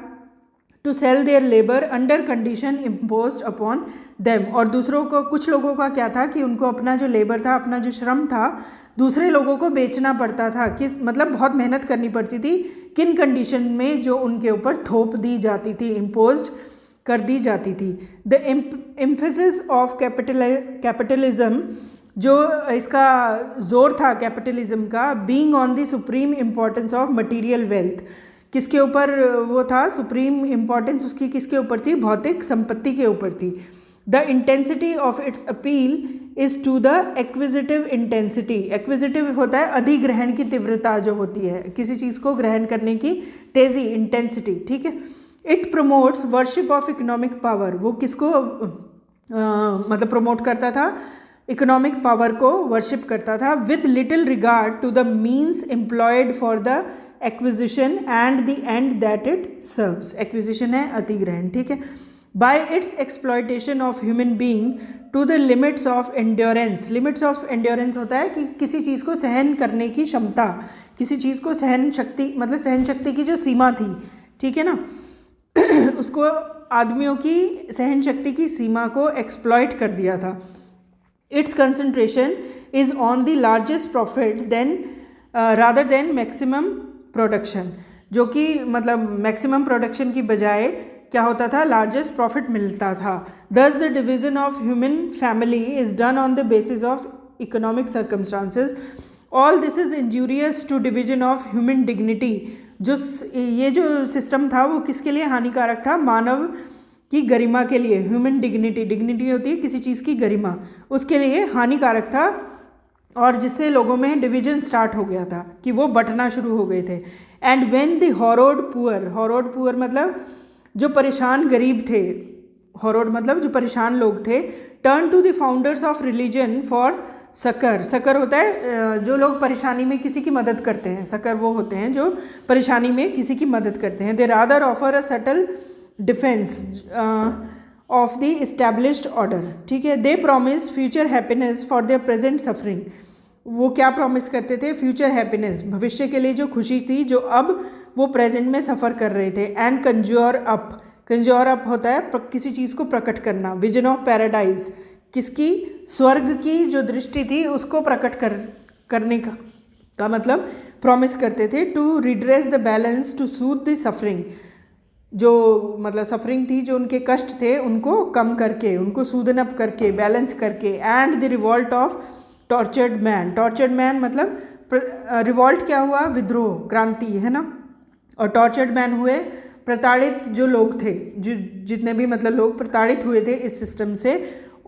to sell their labour under condition imposed upon them. और दूसरों को, कुछ लोगों का क्या था कि उनको अपना जो लेबर था, अपना जो श्रम था, दूसरे लोगों को बेचना पड़ता था। किस मतलब बहुत मेहनत करनी पड़ती थी। किन कंडीशन में? जो उनके ऊपर थोप दी जाती थी, इम्पोज्ड कर दी जाती थी। द एम्फेसिस ऑफ कैपिटलिज्म जो इसका जोर था कैपिटलिज्म का, being on the supreme importance of material wealth, किसके ऊपर वो था, सुप्रीम इम्पोर्टेंस उसकी किसके ऊपर थी, भौतिक संपत्ति के ऊपर थी। The intensity of its appeal is to the acquisitive intensity, acquisitive होता है अधिग्रहण की तीव्रता जो होती है, किसी चीज़ को ग्रहण करने की तेज़ी, इंटेंसिटी, ठीक है। It promotes worship of economic power, वो किसको मतलब प्रमोट करता था, इकोनॉमिक पावर को वर्शिप करता था, with little regard to the means employed for the acquisition and the end that it serves, acquisition है अधिग्रहण, ठीक है। By its exploitation of human being to the limits of endurance, limits of endurance होता है कि किसी चीज़ को सहन करने की क्षमता, किसी चीज़ को सहन शक्ति, मतलब सहन शक्ति की जो सीमा थी, ठीक है ना, उसको आदमियों की सहन शक्ति की सीमा को एक्सप्लॉयट कर दिया था। Its concentration is on the largest profit than rather than maximum production, जो कि मतलब मैक्सिमम प्रोडक्शन की बजाय क्या होता था, लार्जेस्ट प्रॉफिट मिलता था। Thus the division of human family is done on the basis of economic circumstances, all this is injurious to division of human dignity, जो ये जो सिस्टम था वो किसके लिए हानिकारक था, मानव की गरिमा के लिए, ह्यूमन डिग्निटी, डिग्निटी होती है किसी चीज़ की गरिमा, उसके लिए हानिकारक था, और जिससे लोगों में डिवीजन स्टार्ट हो गया था कि वो बंटना शुरू हो गए थे। एंड व्हेन द हॉरोड पुअर मतलब जो परेशान गरीब थे, हॉरोड मतलब जो परेशान लोग थे, turn to the founders of religion for succour, succour होता है जो लोग परेशानी में किसी की मदद करते हैं, सकर वो होते हैं जो परेशानी में किसी की मदद करते हैं। They rather offer a subtle defence of the established order, ठीक है। They promise future happiness for their present suffering, वो क्या प्रॉमिस करते थे, फ्यूचर हैप्पीनेस, भविष्य के लिए जो खुशी थी जो अब वो प्रेजेंट में सफ़र कर रहे थे। एंड कंज्योर अप होता है किसी चीज़ को प्रकट करना, विजन ऑफ पैराडाइज, किसकी, स्वर्ग की जो दृष्टि थी उसको प्रकट करने का मतलब प्रॉमिस करते थे। To redress the balance to soothe the suffering, जो मतलब सफरिंग थी, जो उनके कष्ट थे उनको कम करके, उनको सूदन अप करके, बैलेंस करके। And the revolt of tortured man मतलब रिवॉल्ट क्या हुआ, विद्रोह, क्रांति, है ना। और टॉर्चर्ड मैन हुए प्रताड़ित जो लोग थे, जो जितने भी मतलब लोग प्रताड़ित हुए थे इस सिस्टम से,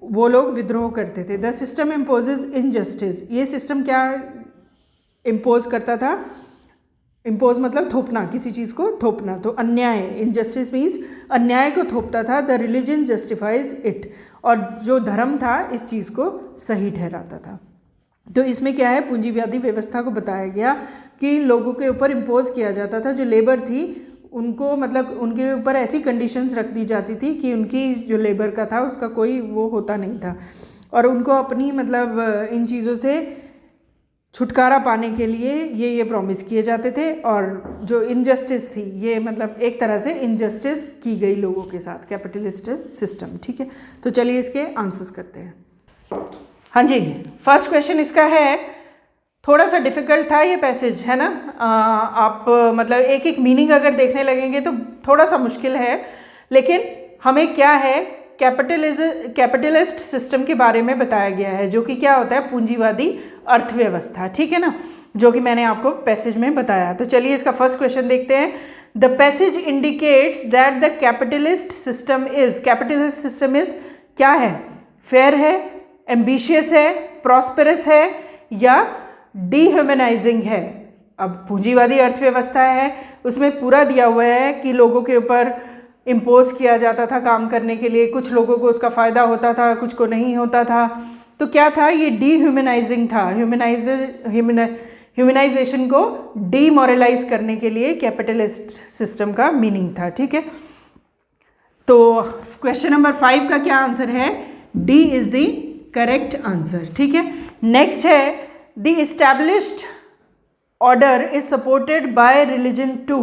वो लोग विद्रोह करते थे। द सिस्टम इम्पोजेज इनजस्टिस, ये सिस्टम क्या इम्पोज करता था, इम्पोज मतलब थोपना, किसी चीज़ को थोपना, तो अन्याय, इनजस्टिस मीन्स अन्याय को थोपता था। द रिलीजन जस्टिफाइज इट, और जो धर्म था इस चीज़ को सही ठहराता था। तो इसमें क्या है, पूंजीवादी व्यवस्था को बताया गया कि लोगों के ऊपर इम्पोज किया जाता था, जो लेबर थी उनको मतलब उनके ऊपर ऐसी कंडीशंस रख दी जाती थी कि उनकी जो लेबर का था उसका कोई वो होता नहीं था, और उनको अपनी मतलब इन चीज़ों से छुटकारा पाने के लिए ये प्रॉमिस किए जाते थे। और जो इनजस्टिस थी, ये मतलब एक तरह से इनजस्टिस की गई लोगों के साथ, कैपिटलिस्ट सिस्टम, ठीक है। तो चलिए इसके आंसर्स करते हैं। हाँ जी, फर्स्ट क्वेश्चन इसका है, थोड़ा सा डिफ़िकल्ट था ये पैसेज, है ना। आप मतलब एक एक मीनिंग अगर देखने लगेंगे तो थोड़ा सा मुश्किल है, लेकिन हमें क्या है, कैपिटलिस्ट सिस्टम के बारे में बताया गया है, जो कि क्या होता है, पूंजीवादी अर्थव्यवस्था, ठीक है ना, जो कि मैंने आपको पैसेज में बताया। तो चलिए इसका फर्स्ट क्वेश्चन देखते हैं। The passage indicates that the capitalist system is क्या है, फेयर है, एम्बिशियस है, प्रॉस्पेरस है, या डिह्यूमनाइजिंग है। अब पूंजीवादी अर्थव्यवस्था है, उसमें पूरा दिया हुआ है कि लोगों के ऊपर इम्पोज किया जाता था काम करने के लिए, कुछ लोगों को उसका फ़ायदा होता था, कुछ को नहीं होता था। तो क्या था, ये डिह्यूमनाइजिंग था, ह्यूमनाइजेशन को डीमोरलाइज करने के लिए कैपिटलिस्ट सिस्टम का मीनिंग था, ठीक है। तो क्वेश्चन नंबर 5 का क्या आंसर है, D is the correct answer, ठीक है। नेक्स्ट है, the established order is supported by religion to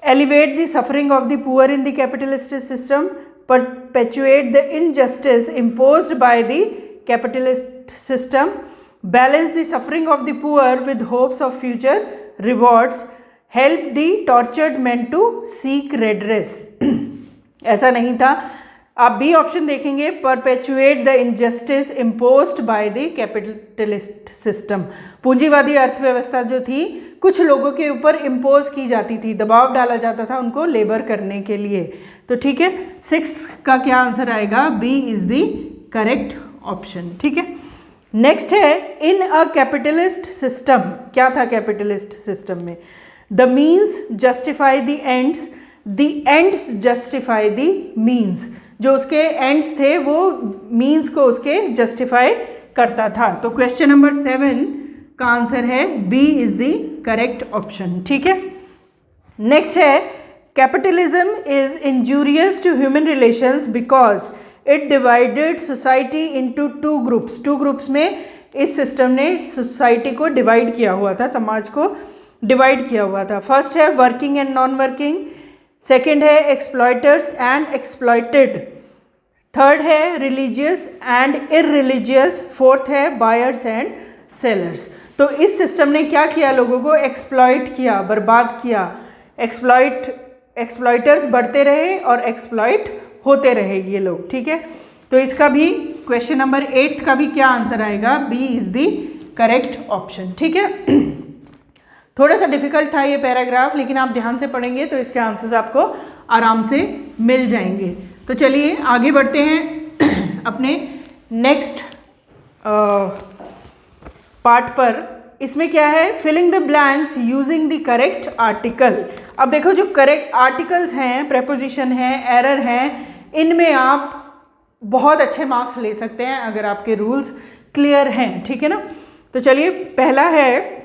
elevate the suffering of the poor in the capitalist system, perpetuate the injustice imposed by the capitalist system, balance the suffering of the poor with hopes of future rewards, help the tortured men to seek redress। ऐसा नहीं था, आप बी ऑप्शन देखेंगे, perpetuate the injustice imposed by the capitalist system. पूंजीवादी अर्थव्यवस्था जो थी कुछ लोगों के ऊपर इम्पोज की जाती थी, दबाव डाला जाता था उनको लेबर करने के लिए। तो ठीक है, 6th का क्या आंसर आएगा, B is the correct option. ठीक है, नेक्स्ट है इन अ कैपिटलिस्ट सिस्टम। क्या था कैपिटलिस्ट सिस्टम में, the means justify the ends, the ends justify the means. जो उसके एंड्स थे वो मीन्स को उसके जस्टिफाई करता था। तो क्वेश्चन नंबर 7 का आंसर है B is the correct option. ठीक है, नेक्स्ट है capitalism is injurious to human relations because it divided society into 2 groups. 2 groups में इस सिस्टम ने सोसाइटी को डिवाइड किया हुआ था, समाज को डिवाइड किया हुआ था। फर्स्ट है working and non working, second है एक्सप्लॉयटर्स एंड एक्सप्लॉयटेड, थर्ड है रिलीजियस एंड इररिलीजियस, फोर्थ है बायर्स एंड सेलर्स। तो इस सिस्टम ने क्या किया, लोगों को एक्सप्लॉइट किया, बर्बाद किया। एक्सप्लॉयटर्स बढ़ते रहे और एक्सप्लॉइट होते रहे ये लोग। ठीक है, तो इसका भी क्वेश्चन नंबर 8 का भी क्या आंसर आएगा, B is the correct option. ठीक है, थोड़ा सा डिफिकल्ट था ये पैराग्राफ, लेकिन आप ध्यान से पढ़ेंगे तो इसके आंसर्स आपको आराम से मिल जाएंगे। तो चलिए आगे बढ़ते हैं अपने नेक्स्ट पार्ट पर। इसमें क्या है, filling the blanks using the correct article. अब देखो जो करेक्ट आर्टिकल्स हैं, प्रेपोजिशन हैं, एरर हैं, इनमें आप बहुत अच्छे मार्क्स ले सकते हैं अगर आपके रूल्स क्लियर हैं। ठीक है ना, तो चलिए पहला है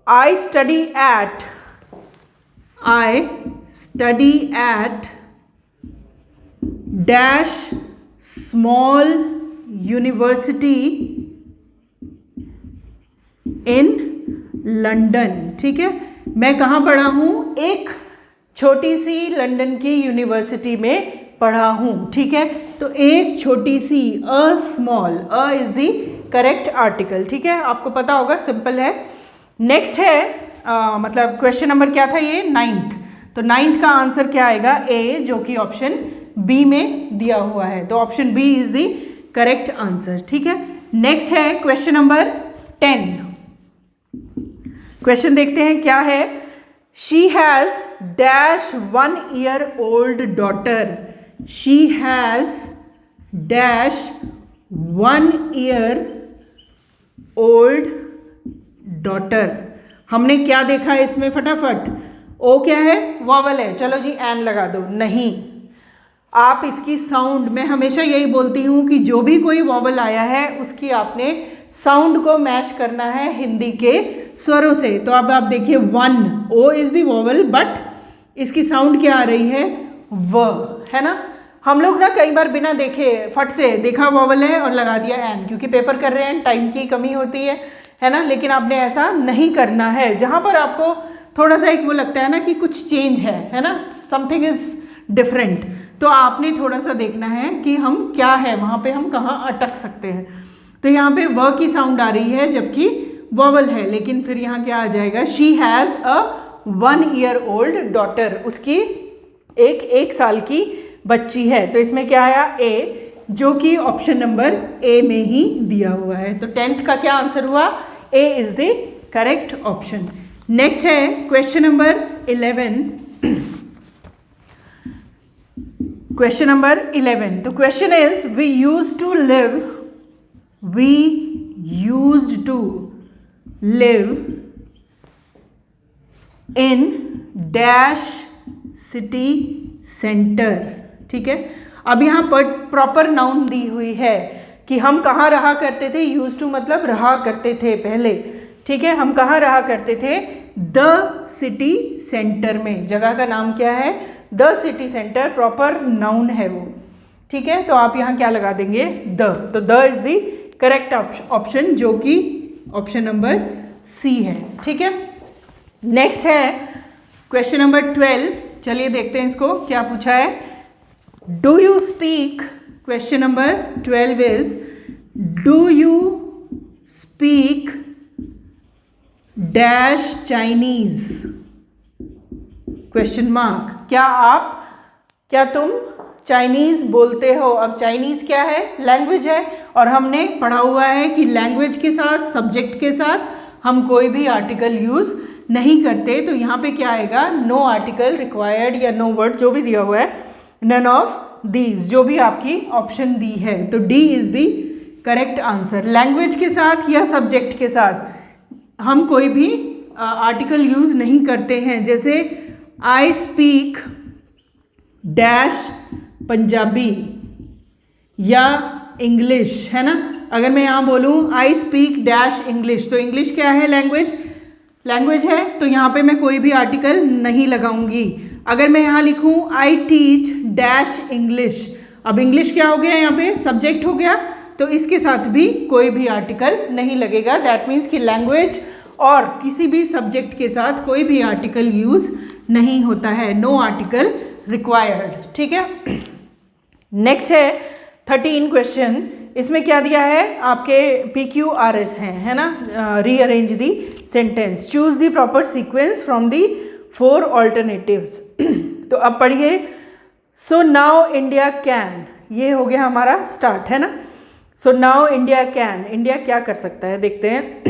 I study at dash small university in London। ठीक है, मैं कहाँ पढ़ा हूँ, एक छोटी सी लंदन की यूनिवर्सिटी में पढ़ा हूँ। ठीक है, तो एक छोटी सी, a small, a is the correct article. ठीक है, आपको पता होगा, सिंपल है। नेक्स्ट है मतलब क्वेश्चन नंबर क्या था ये, 9th। तो 9th का आंसर क्या आएगा, ए, जो कि ऑप्शन बी में दिया हुआ है। तो option B is the correct answer. ठीक है, नेक्स्ट है क्वेश्चन नंबर 10। क्वेश्चन देखते हैं क्या है, she has dash 1 year old daughter, she has dash 1 year old daughter. हमने क्या देखा है इसमें, फटाफट, ओ क्या है, वॉवल है, चलो जी एन लगा दो। नहीं, आप इसकी साउंड, मैं हमेशा यही बोलती हूँ कि जो भी कोई वॉवल आया है उसकी आपने साउंड को मैच करना है हिंदी के स्वरों से। तो अब आप देखिए 1, O is the vowel, but इसकी साउंड क्या आ रही है, व, है ना। हम लोग ना कई बार बिना देखे फट से देखा वॉवल है और लगा दिया एन, क्योंकि पेपर कर रहे हैं, टाइम की कमी होती है ना। लेकिन आपने ऐसा नहीं करना है। जहाँ पर आपको थोड़ा सा एक वो लगता है ना कि कुछ चेंज है ना, समथिंग इज डिफरेंट, तो आपने थोड़ा सा देखना है कि हम क्या है, वहाँ पे हम कहाँ अटक सकते हैं। तो यहाँ पे व की साउंड आ रही है जबकि वॉवल है, लेकिन फिर यहाँ क्या आ जाएगा, she has a 1 year old daughter, उसकी एक साल की बच्ची है। तो इसमें क्या आया, ए, जो कि ऑप्शन नंबर ए में ही दिया हुआ है। तो 10th का क्या आंसर हुआ, A is the correct option. Next है क्वेश्चन नंबर 11। क्वेश्चन नंबर 11, तो question is we used to live in dash city centre. ठीक है, अब यहाँ पर प्रॉपर नाउन दी हुई है कि हम कहाँ रहा करते थे, यूज टू मतलब रहा करते थे पहले। ठीक है, हम कहाँ रहा करते थे, द सिटी सेंटर में। जगह का नाम क्या है, the city centre, proper noun है वो। ठीक है, तो आप यहाँ क्या लगा देंगे, द। तो the is the correct option, जो कि ऑप्शन नंबर सी है। ठीक है, नेक्स्ट है क्वेश्चन नंबर 12। चलिए देखते हैं इसको क्या पूछा है। Do you speak, question number 12 is do you speak dash Chinese, question mark. क्या आप क्या तुम चाइनीज़ बोलते हो? अब चाइनीज़ क्या है? लैंग्वेज है, और हमने पढ़ा हुआ है कि लैंग्वेज के साथ, सब्जेक्ट के साथ हम कोई भी आर्टिकल यूज़ नहीं करते। तो यहाँ पे क्या आएगा? नो आर्टिकल रिक्वायर्ड, या नो वर्ड जो भी दिया हुआ है, नन ऑफ दीज, जो भी आपकी ऑप्शन दी है। तो D is the correct answer. Language के साथ या सब्जेक्ट के साथ हम कोई भी आर्टिकल यूज़ नहीं करते हैं। जैसे आई स्पीक डैश पंजाबी या इंग्लिश, है ना। अगर मैं यहाँ बोलूँ आई स्पीक डैश इंग्लिश, तो इंग्लिश क्या है? लैंग्वेज, लैंग्वेज है, तो यहाँ पे मैं कोई भी आर्टिकल नहीं लगाऊंगी। अगर मैं यहाँ लिखूँ आई टीच डैश इंग्लिश, अब इंग्लिश क्या हो गया? यहाँ पे सब्जेक्ट हो गया, तो इसके साथ भी कोई भी आर्टिकल नहीं लगेगा। दैट मीन्स कि लैंग्वेज और किसी भी सब्जेक्ट के साथ कोई भी आर्टिकल यूज़ नहीं होता है। नो आर्टिकल रिक्वायर्ड, ठीक है। नेक्स्ट है 13 क्वेश्चन। इसमें क्या दिया है? आपके PQRS हैं, है ना। Rearrange the sentence, choose the proper sequence from the 4 alternatives. तो अब पढ़िए। सो नाउ इंडिया कैन, ये हो गया हमारा स्टार्ट, है ना। So now India can, India क्या कर सकता है? देखते हैं।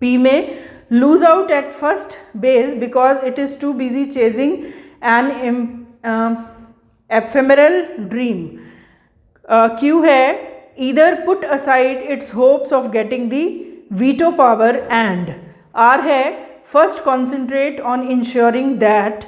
P में lose out at first base because it is too busy chasing an ephemeral dream. Q है either put aside its hopes of getting the veto power, and R है first concentrate on ensuring that.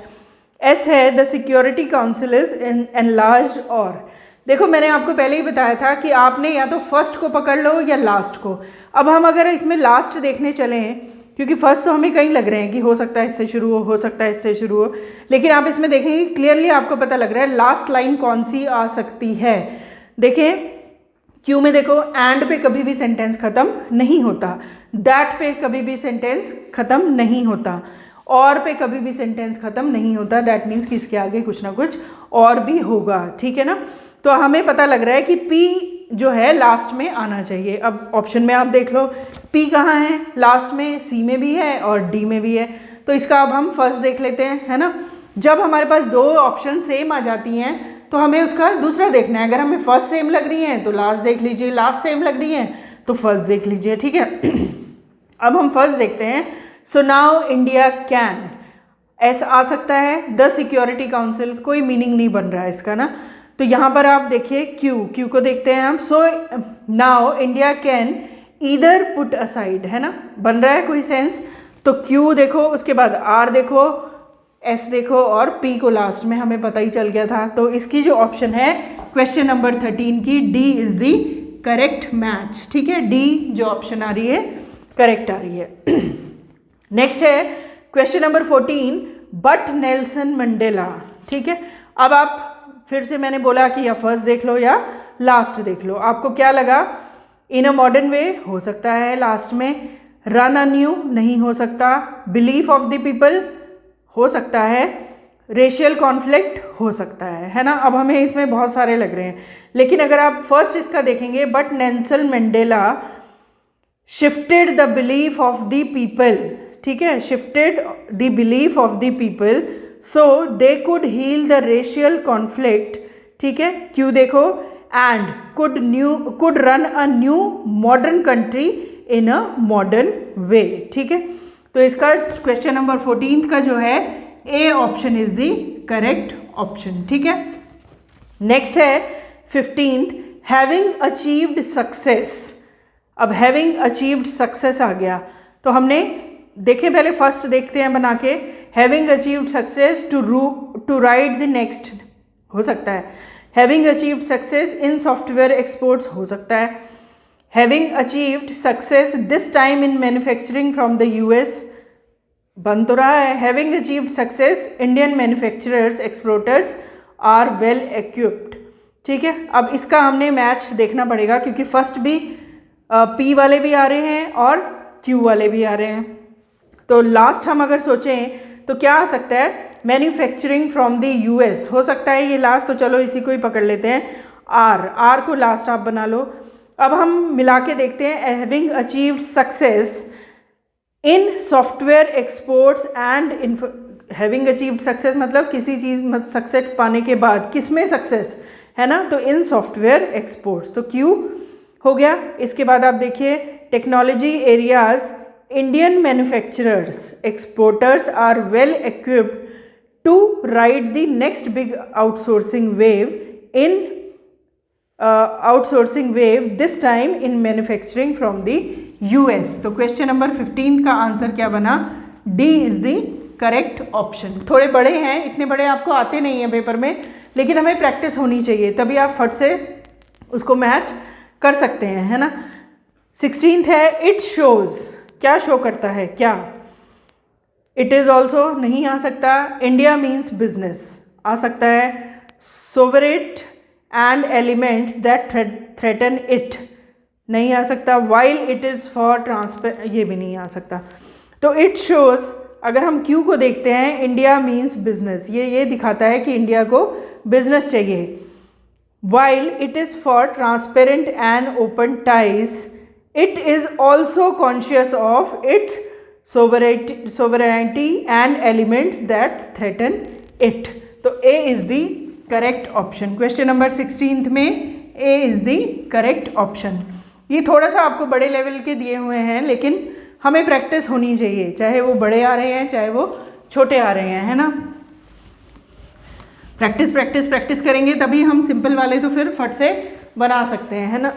S है the security council is enlarge. और देखो, मैंने आपको पहले ही बताया था कि आपने या तो फर्स्ट को पकड़ लो या लास्ट को। अब हम अगर इसमें लास्ट देखने चलें, क्योंकि फर्स्ट तो हमें कहीं लग रहे हैं कि हो सकता है इससे शुरू हो सकता है इससे शुरू हो, लेकिन आप इसमें देखेंगे क्लियरली आपको पता लग रहा है लास्ट लाइन कौन सी आ सकती है। देखिए क्यू में देखो, एंड पे कभी भी सेंटेंस खत्म नहीं होता, दैट पे कभी भी सेंटेंस खत्म नहीं होता, और पे कभी भी सेंटेंस खत्म नहीं होता। दैट मीन्स कि इसके आगे कुछ ना कुछ और भी होगा, ठीक है ना। तो हमें पता लग रहा है कि P जो है लास्ट में आना चाहिए। अब ऑप्शन में आप देख लो P कहाँ है? लास्ट में, C में भी है और D में भी है। तो इसका अब हम फर्स्ट देख लेते हैं, है ना। जब हमारे पास 2 ऑप्शन सेम आ जाती हैं तो हमें उसका दूसरा देखना है। अगर हमें फर्स्ट सेम लग रही है तो लास्ट देख लीजिए, लास्ट सेम लग रही है तो फर्स्ट देख लीजिए, ठीक है। अब हम फर्स्ट देखते हैं। सो नाउ इंडिया कैन, ऐसा आ सकता है द सिक्योरिटी काउंसिल, कोई मीनिंग नहीं बन रहा है इसका ना। तो यहाँ पर आप देखिए क्यू को देखते हैं हम। सो now India can either put aside, है ना, बन रहा है कोई सेंस। तो क्यू देखो, उसके बाद आर देखो, एस देखो, और पी को लास्ट में हमें पता ही चल गया था। तो इसकी जो ऑप्शन है क्वेश्चन नंबर 13 की, D is the correct match, ठीक है। डी जो ऑप्शन आ रही है करेक्ट आ रही है। नेक्स्ट है question number 14, but Nelson Mandela, ठीक है। अब आप फिर से मैंने बोला कि या फर्स्ट देख लो या लास्ट देख लो, आपको क्या लगा? इन अ मॉडर्न वे हो सकता है लास्ट में, रन अ न्यू नहीं हो सकता, बिलीफ ऑफ द पीपल हो सकता है, रेशियल कॉन्फ्लिक्ट हो सकता है ना। अब हमें इसमें बहुत सारे लग रहे हैं, लेकिन अगर आप फर्स्ट इसका देखेंगे, but Nelson Mandela shifted the belief of the people, ठीक है, shifted the belief of the people so they could heal the racial conflict, ठीक है। क्यों देखो, and could run a new modern country in a modern way, ठीक है। तो इसका क्वेश्चन नंबर 14 का जो है A option is the correct option, ठीक है। नेक्स्ट है 15th, हैविंग अचीव्ड सक्सेस। अब हैविंग अचीव्ड सक्सेस आ गया, तो हमने देखें, पहले फर्स्ट देखते हैं बना के। Having achieved success to write the next हो सकता है, having achieved success in software exports हो सकता है, having achieved success this time in manufacturing from the US बन तो रहा है, having achieved success Indian manufacturers exporters are well equipped, ठीक है। अब इसका हमने मैच देखना पड़ेगा, क्योंकि फर्स्ट भी P वाले भी आ रहे हैं और Q वाले भी आ रहे हैं। तो लास्ट हम अगर सोचें तो क्या आ सकता है? मैन्युफैक्चरिंग फ्रॉम द US हो सकता है ये लास्ट, तो चलो इसी को ही पकड़ लेते हैं। आर को लास्ट आप बना लो। अब हम मिला के देखते हैं, having achieved success in software exports and having achieved success मतलब किसी चीज़ सक्सेस पाने के बाद, किस में सक्सेस है ना, तो इन सॉफ्टवेयर एक्सपोर्ट्स, तो क्यू हो गया। इसके बाद आप देखिए technology areas, Indian manufacturers exporters are well equipped to ride the next big outsourcing wave this time in manufacturing from the US. तो क्वेश्चन नंबर 15 का आंसर क्या बना, D is the correct option. थोड़े बड़े हैं, इतने बड़े आपको आते नहीं हैं पेपर में, लेकिन हमें प्रैक्टिस होनी चाहिए, तभी आप फट से उसको मैच कर सकते हैं, है ना। 16th है इट शोज, क्या शो करता है, क्या, इट इज़ ऑल्सो नहीं आ सकता, इंडिया मीन्स बिजनेस आ सकता है, sovereignty and elements that threaten it नहीं आ सकता, while it is for transfer ये भी नहीं आ सकता। तो इट शोज, अगर हम क्यू को देखते हैं, इंडिया मीन्स बिजनेस, ये दिखाता है कि इंडिया को बिजनेस चाहिए। While it is for transparent and open ties, it is also conscious of its sovereignty and elements that threaten it। तो A is the correct option। Question number 16th में A is the correct option। ये थोड़ा सा आपको बड़े लेवल के दिए हुए हैं, लेकिन हमें प्रैक्टिस होनी चाहिए, चाहे वो बड़े आ रहे हैं चाहे वो छोटे आ रहे हैं, है ना। प्रैक्टिस प्रैक्टिस प्रैक्टिस करेंगे तभी हम सिंपल वाले तो फिर फट से बना सकते हैं, है ना।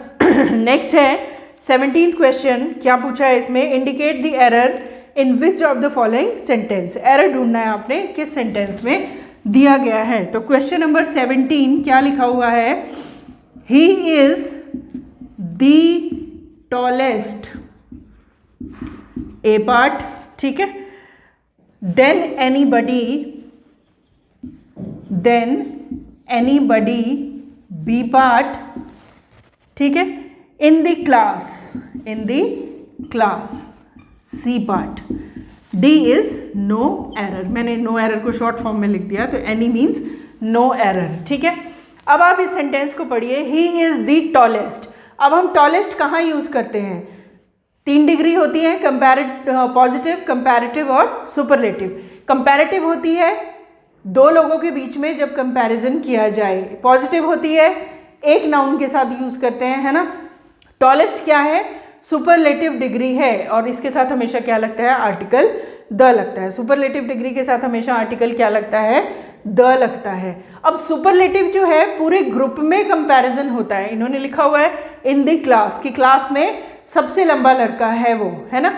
नेक्स्ट है 17th क्वेश्चन, क्या पूछा है इसमें, indicate the error in which of the following sentence, error ढूंढना है आपने किस सेंटेंस में दिया गया है। तो क्वेश्चन नंबर 17 क्या लिखा हुआ है, he is the tallest, A part, ठीक है, देन एनीबडी, बी पार्ट, ठीक है, in the class, C part, D is no error. मैंने नो एरर को शॉर्ट फॉर्म में लिख दिया, तो एनी मीन्स नो एरर, ठीक है। अब आप इस सेंटेंस को पढ़िए, ही इज द टॉलेस्ट। अब हम टॉलेस्ट कहाँ यूज करते हैं, 3 डिग्री होती है, पॉजिटिव, कंपैरेटिव और सुपरलेटिव। कंपैरेटिव होती है दो लोगों के बीच में जब कंपैरिजन किया जाए, पॉजिटिव होती है एक नाउन के साथ यूज करते हैं, है ना। टॉलेस्ट क्या है, सुपरलेटिव डिग्री है, और इसके साथ हमेशा क्या लगता है, आर्टिकल द लगता है। सुपरलेटिव डिग्री के साथ हमेशा आर्टिकल क्या लगता है, द लगता है। अब सुपरलेटिव जो है पूरे ग्रुप में कंपैरिजन होता है, इन्होंने लिखा हुआ है इन द क्लास, की क्लास में सबसे लंबा लड़का है वो, है ना।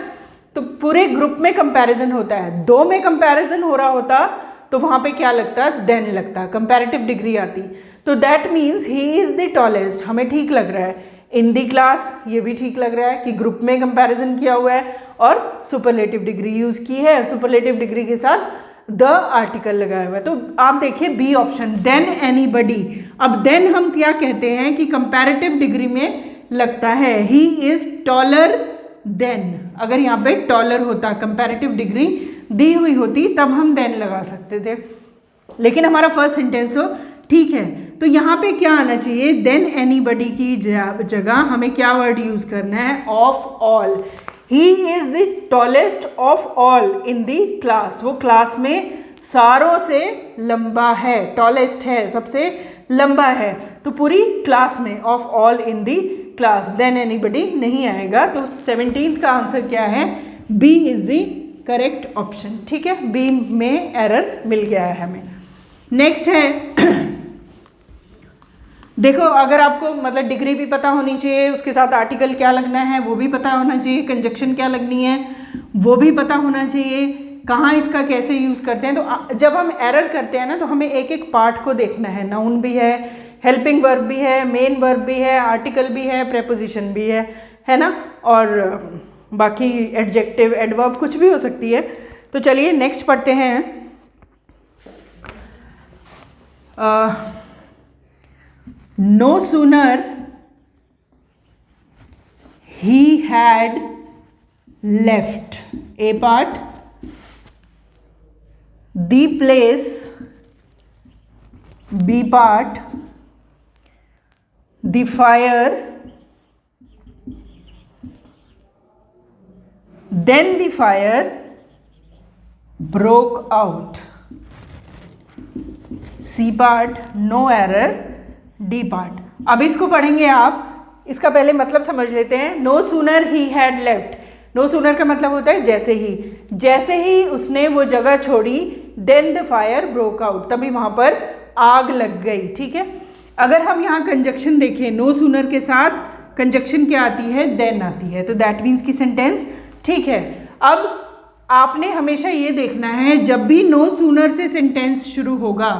तो पूरे ग्रुप में कंपैरिजन होता है, 2 में कंपैरिजन हो रहा होता तो वहां पे क्या लगता, देन लगता, कंपैरेटिव डिग्री आती। तो that means he is the tallest, हमें ठीक लग रहा है। इन दी क्लास, ये भी ठीक लग रहा है कि ग्रुप में कंपैरिजन किया हुआ है और सुपरलेटिव डिग्री यूज की है, सुपरलेटिव डिग्री के साथ द आर्टिकल लगाया हुआ है। तो आप देखिए बी ऑप्शन, देन एनीबडी। अब देन हम क्या कहते हैं कि कंपैरेटिव डिग्री में लगता है, ही इज टॉलर देन। अगर यहाँ पे टॉलर होता, कंपैरेटिव डिग्री दी हुई होती, तब हम देन लगा सकते थे, लेकिन हमारा फर्स्ट सेंटेंस तो ठीक है। तो यहाँ पे क्या आना चाहिए, देन एनीबडी की जगह हमें क्या वर्ड यूज करना है, of all. He is the tallest of all in the class, वो क्लास में सारों से लंबा है, टॉलेस्ट है, सबसे लंबा है, तो पूरी क्लास में, of all in the class, then anybody नहीं आएगा। तो 17th का आंसर क्या है, B is the correct option, ठीक है। बी में एरर मिल गया है हमें। नेक्स्ट है देखो, अगर आपको मतलब डिग्री भी पता होनी चाहिए, उसके साथ आर्टिकल क्या लगना है वो भी पता होना चाहिए, कंजक्शन क्या लगनी है वो भी पता होना चाहिए, कहाँ इसका कैसे यूज़ करते हैं। तो जब हम एरर करते हैं ना, तो हमें एक एक पार्ट को देखना है, नाउन भी है, हेल्पिंग वर्ब भी है, मेन वर्ब भी है, आर्टिकल भी है, प्रेपोजिशन भी है ना, और बाकी एडजेक्टिव, एडवर्ब कुछ भी हो सकती है। तो चलिए नेक्स्ट पढ़ते हैं। No sooner he had left, A part, the place, B part, the fire, then the fire, broke out. C part no error. D part. अब इसको पढ़ेंगे आप, इसका पहले मतलब समझ लेते हैं. No sooner he had left. No sooner का मतलब होता है जैसे ही उसने वो जगह छोड़ी, then the fire broke out, तभी वहाँ पर आग लग गई. ठीक है, अगर हम यहाँ कंजक्शन देखें, नो सूनर के साथ कंजक्शन क्या आती है, देन आती है, तो दैट मीन्स की सेंटेंस ठीक है. अब आपने हमेशा ये देखना है, जब भी नो सूनर से सेंटेंस शुरू होगा,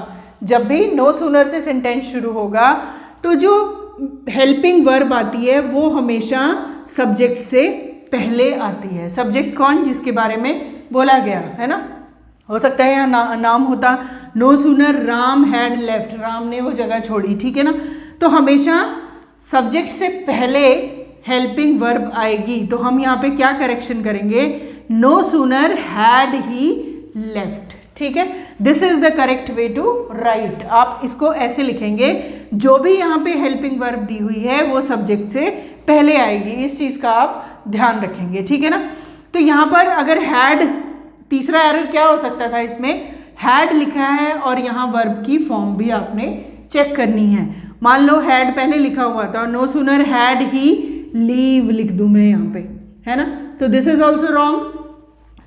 तो जो हेल्पिंग वर्ब आती है वो हमेशा सब्जेक्ट से पहले आती है. सब्जेक्ट कौन, जिसके बारे में बोला गया है ना. हो सकता है यहाँ नाम होता no sooner Ram had left, Ram ने वो जगह छोड़ी. ठीक है ना, तो हमेशा सब्जेक्ट से पहले हेल्पिंग वर्ब आएगी. तो हम यहाँ पे क्या करेक्शन करेंगे, no sooner had he left. ठीक है, this is the correct way to write. आप इसको ऐसे लिखेंगे, जो भी यहाँ पे हेल्पिंग वर्ब दी हुई है वो सब्जेक्ट से पहले आएगी. इस चीज़ का आप ध्यान रखेंगे. ठीक है ना, तो यहाँ पर अगर हैड, तीसरा एरर क्या हो सकता था इसमें, हैड लिखा है और यहाँ वर्ब की फॉर्म भी आपने चेक करनी है. मान लो हैड पहले लिखा हुआ था, no sooner had he leave लिख दूं मैं यहाँ पे, है ना, तो दिस इज ऑल्सो रॉन्ग.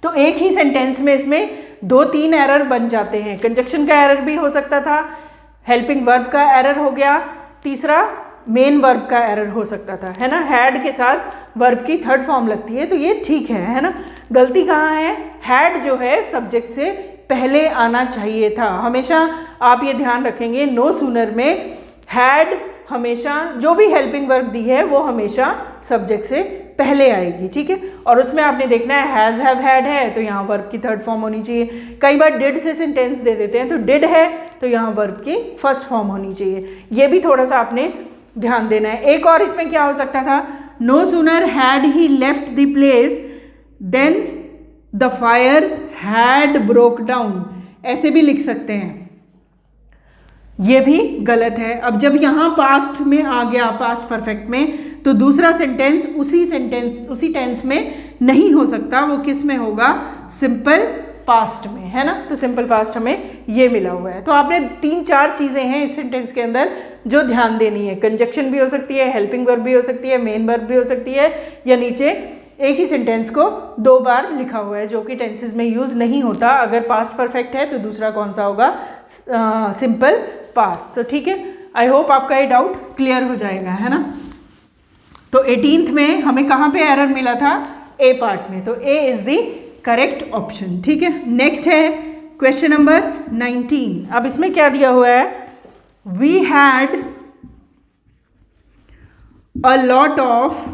तो एक ही सेंटेंस में इसमें 2-3 एरर बन जाते हैं. कंजक्शन का एरर भी हो सकता था, हेल्पिंग वर्ब का एरर हो गया, तीसरा मेन वर्ब का एरर हो सकता था, है ना. हैड के साथ वर्ब की थर्ड फॉर्म लगती है, तो ये ठीक है ना. गलती कहाँ है, हैड जो है सब्जेक्ट से पहले आना चाहिए था. हमेशा आप ये ध्यान रखेंगे, नो सूनर में हैड हमेशा, जो भी हेल्पिंग वर्ब दी है वो हमेशा सब्जेक्ट से पहले आएगी. ठीक है, और उसमें आपने देखना है हैज़ हैव हैड है तो यहाँ वर्ब की थर्ड फॉर्म होनी चाहिए. कई बार डिड से सेंटेंस दे देते हैं, तो डिड है तो यहाँ वर्ब की फर्स्ट फॉर्म होनी चाहिए. ये भी थोड़ा सा आपने ध्यान देना है. एक और इसमें क्या हो सकता था, no sooner had he left the place than the fire had broke down, ऐसे भी लिख सकते हैं. ये भी गलत है. अब जब यहाँ पास्ट में आ गया, पास्ट परफेक्ट में, तो दूसरा सेंटेंस उसी टेंस में नहीं हो सकता. वो किस में होगा, सिंपल पास्ट में, है ना. तो सिंपल पास्ट हमें ये मिला हुआ है. तो आपने 3-4 चीज़ें हैं इस सेंटेंस के अंदर जो ध्यान देनी है. कंजक्शन भी हो सकती है, हेल्पिंग वर्ब भी हो सकती है, मेन वर्ब भी हो सकती है, या नीचे एक ही सेंटेंस को 2 बार लिखा हुआ है जो कि टेंसेज में यूज़ नहीं होता. अगर पास्ट परफेक्ट है तो दूसरा कौन सा होगा, सिंपल पास्ट. तो ठीक है, आई होप आपका ये डाउट क्लियर हो जाएगा, है ना. तो 18th में हमें कहाँ पे एरर मिला था, ए पार्ट में, तो ए इज द करेक्ट ऑप्शन. ठीक है, नेक्स्ट है क्वेश्चन नंबर 19. अब इसमें क्या दिया हुआ है, we had a lot of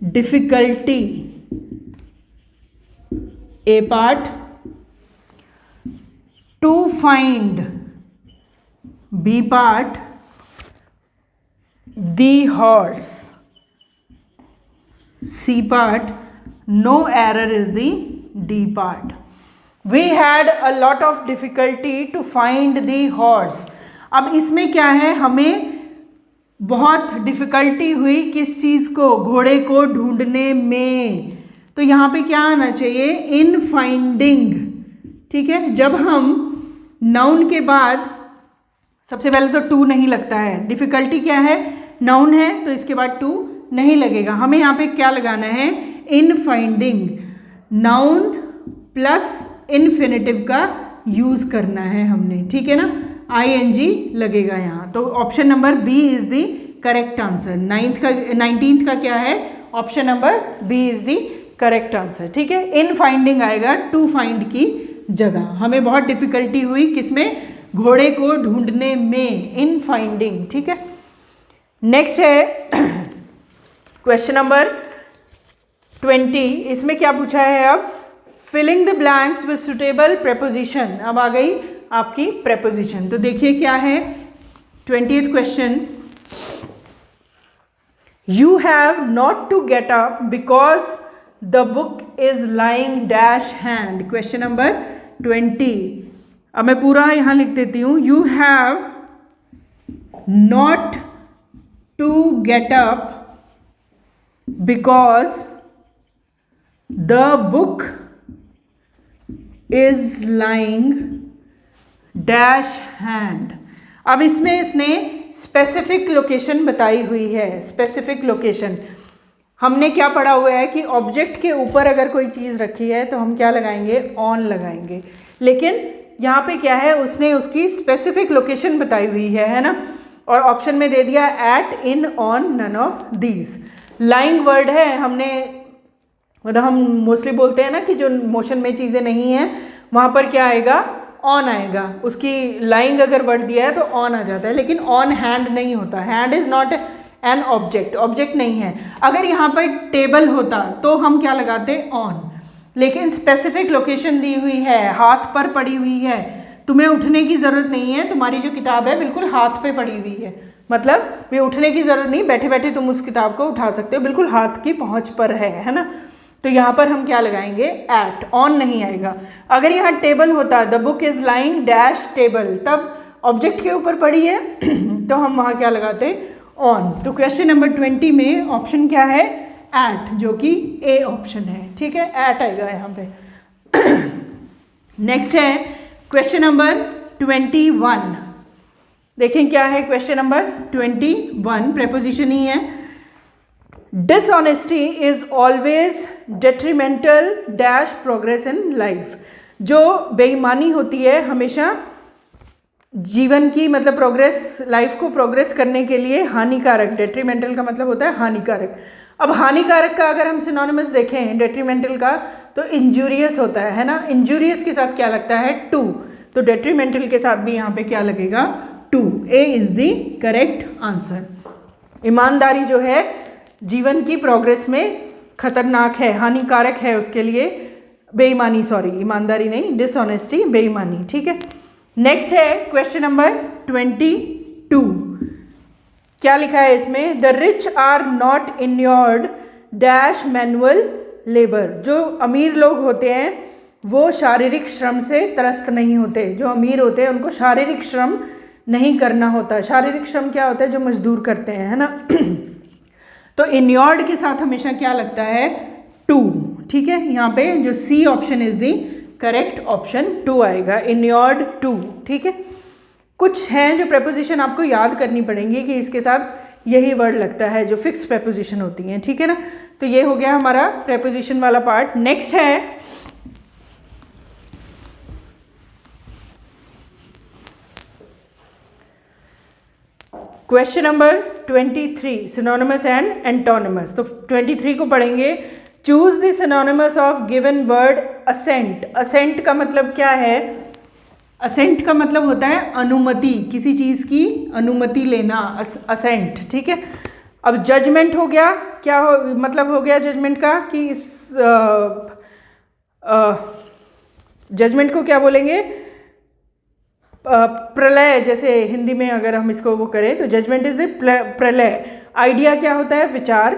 difficulty, A part, to find, B part, the horse, C part, no error is the D part. We had a lot of difficulty to find the horse. अब इसमें क्या है, हमें बहुत डिफ़िकल्टी हुई किस चीज़ को, घोड़े को ढूंढने में. तो यहाँ पे क्या आना चाहिए, इन फाइंडिंग. ठीक है, जब हम नाउन के बाद सबसे पहले तो टू नहीं लगता है. डिफ़िकल्टी क्या है, नाउन है, तो इसके बाद टू नहीं लगेगा. हमें यहाँ पे क्या लगाना है, in finding, noun plus infinitive का यूज़ करना है हमने. ठीक है ना, ing लगेगा यहाँ. तो option number B is the correct answer. 19th का क्या है, option number B is the correct answer. ठीक है, इन फाइंडिंग आएगा टू फाइंड की जगह. हमें बहुत डिफ़िकल्टी हुई किसमें, घोड़े को ढूंढने में, इन फाइंडिंग. ठीक है, नेक्स्ट है क्वेश्चन नंबर 20. इसमें क्या पूछा है, अब filling the blanks with suitable preposition. अब आ गई आपकी प्रेपोजिशन. तो देखिए क्या है 20th question, you have not to get up because the book is lying dash hand. Question number 20. अब मैं पूरा यहाँ लिख देती हूँ, you have not to get up because the book is lying dash hand. अब इसमें इसने स्पेसिफिक लोकेशन बताई हुई है। स्पेसिफिक लोकेशन हमने क्या पढ़ा हुआ है कि ऑब्जेक्ट के ऊपर अगर कोई चीज़ रखी है तो हम क्या लगाएंगे, ऑन लगाएंगे। लेकिन यहाँ पे क्या है, उसने उसकी स्पेसिफिक लोकेशन बताई हुई है ना, और ऑप्शन में दे दिया at, in, on, none of these. Lying word है, हमने मतलब हम मोस्टली बोलते हैं ना कि जो मोशन में चीज़ें नहीं हैं वहाँ पर क्या आएगा, ऑन आएगा। उसकी लाइंग अगर वर्ड दिया है तो ऑन आ जाता है, लेकिन ऑन हैंड नहीं होता। Hand is not an object, object नहीं है। अगर यहाँ पर टेबल होता तो हम क्या लगाते, ऑन। लेकिन स्पेसिफिक लोकेशन दी हुई है, हाथ पर पड़ी हुई है, तुम्हें उठने की ज़रूरत नहीं है, तुम्हारी जो किताब है बिल्कुल हाथ पे पड़ी हुई है, मतलब ये उठने की ज़रूरत नहीं, बैठे बैठे तुम उस किताब को उठा सकते हो, बिल्कुल हाथ की पहुँच पर है ना। तो यहाँ पर हम क्या लगाएंगे, एट, ऑन नहीं आएगा। अगर यहाँ टेबल होता, the book is lying dash table, तब ऑब्जेक्ट के ऊपर पड़ी है तो हम वहाँ क्या लगाते, ऑन। तो क्वेश्चन नंबर 20 में ऑप्शन क्या है, एट, जो कि ए ऑप्शन है। ठीक है, एट आएगा यहाँ पे। नेक्स्ट है क्वेश्चन नंबर 21। देखें क्या है क्वेश्चन नंबर 21, प्रेपोजिशन ही है। Dishonesty is always detrimental dash progress in life. जो बेईमानी होती है हमेशा जीवन की, मतलब प्रोग्रेस, लाइफ को प्रोग्रेस करने के लिए हानिकारक। डेट्रीमेंटल का मतलब होता है हानिकारक। अब हानिकारक का अगर हम सिनोनिमस देखें डेट्रीमेंटल का, तो इंजूरियस होता है ना। इंजूरियस के साथ क्या लगता है, टू, तो डेट्रीमेंटल के साथ भी यहाँ पे क्या लगेगा, to. A is the correct answer. ईमानदारी जो है जीवन की प्रोग्रेस में खतरनाक है, हानिकारक है उसके लिए। बेईमानी, सॉरी, ईमानदारी नहीं, डिसऑनेस्टी, बेईमानी। ठीक है, नेक्स्ट है क्वेश्चन नंबर 22। क्या लिखा है इसमें, the rich are not inured dash manual labour. जो अमीर लोग होते हैं वो शारीरिक श्रम से त्रस्त नहीं होते। जो अमीर होते हैं उनको शारीरिक श्रम नहीं करना होता। शारीरिक श्रम क्या होता है, जो मजदूर करते हैं, है ना। तो इन्योर्ड के साथ हमेशा क्या लगता है, टू। ठीक है, यहाँ पे जो C option is the correct option, to आएगा, इन्योर्ड टू। ठीक है, कुछ हैं जो प्रेपोजिशन आपको याद करनी पड़ेंगी कि इसके साथ यही वर्ड लगता है, जो फिक्स प्रेपोजिशन होती हैं। ठीक है ना, तो ये हो गया हमारा प्रेपोजिशन वाला पार्ट। नेक्स्ट है question number 23, synonymous and antonymous. तो 23 को पढ़ेंगे। Choose the synonymous of given word assent. Assent का मतलब क्या है, असेंट का मतलब होता है अनुमति, किसी चीज़ की अनुमति लेना, असेंट। ठीक है, अब जजमेंट हो गया, क्या हो मतलब हो गया जजमेंट का कि इस जजमेंट को क्या बोलेंगे, प्रलय। जैसे हिंदी में अगर हम इसको वो करें तो जजमेंट इज ए प्रलय। आइडिया क्या होता है, विचार।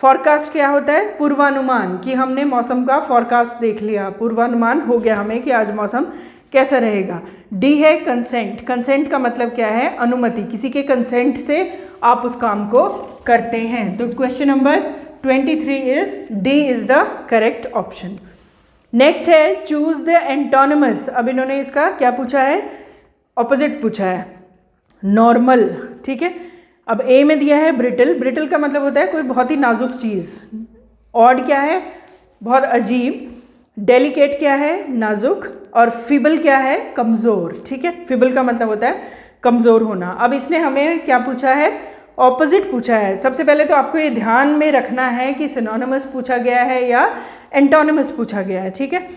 फॉरकास्ट क्या होता है, पूर्वानुमान, कि हमने मौसम का फॉरकास्ट देख लिया, पूर्वानुमान हो गया हमें कि आज मौसम कैसा रहेगा। डी है कंसेंट। कंसेंट का मतलब क्या है, अनुमति, किसी के कंसेंट से आप उस काम को करते हैं। तो question number 23 is D is the correct option. Next है चूज द एंटोनिमस। अब इन्होंने इसका क्या पूछा है, ऑपोजिट पूछा है, नॉर्मल। ठीक है, अब ए में दिया है ब्रिटल। ब्रिटल का मतलब होता है कोई बहुत ही नाजुक चीज़। ऑड क्या है, बहुत अजीब। डेलिकेट क्या है, नाजुक। और फिबल क्या है, कमज़ोर। ठीक है, फिबल का मतलब होता है कमज़ोर होना। अब इसने हमें क्या पूछा है, ऑपोजिट पूछा है। सबसे पहले तो आपको ये ध्यान में रखना है कि सिनोनिमस पूछा गया है या एंटोनिमस पूछा गया है। ठीक है,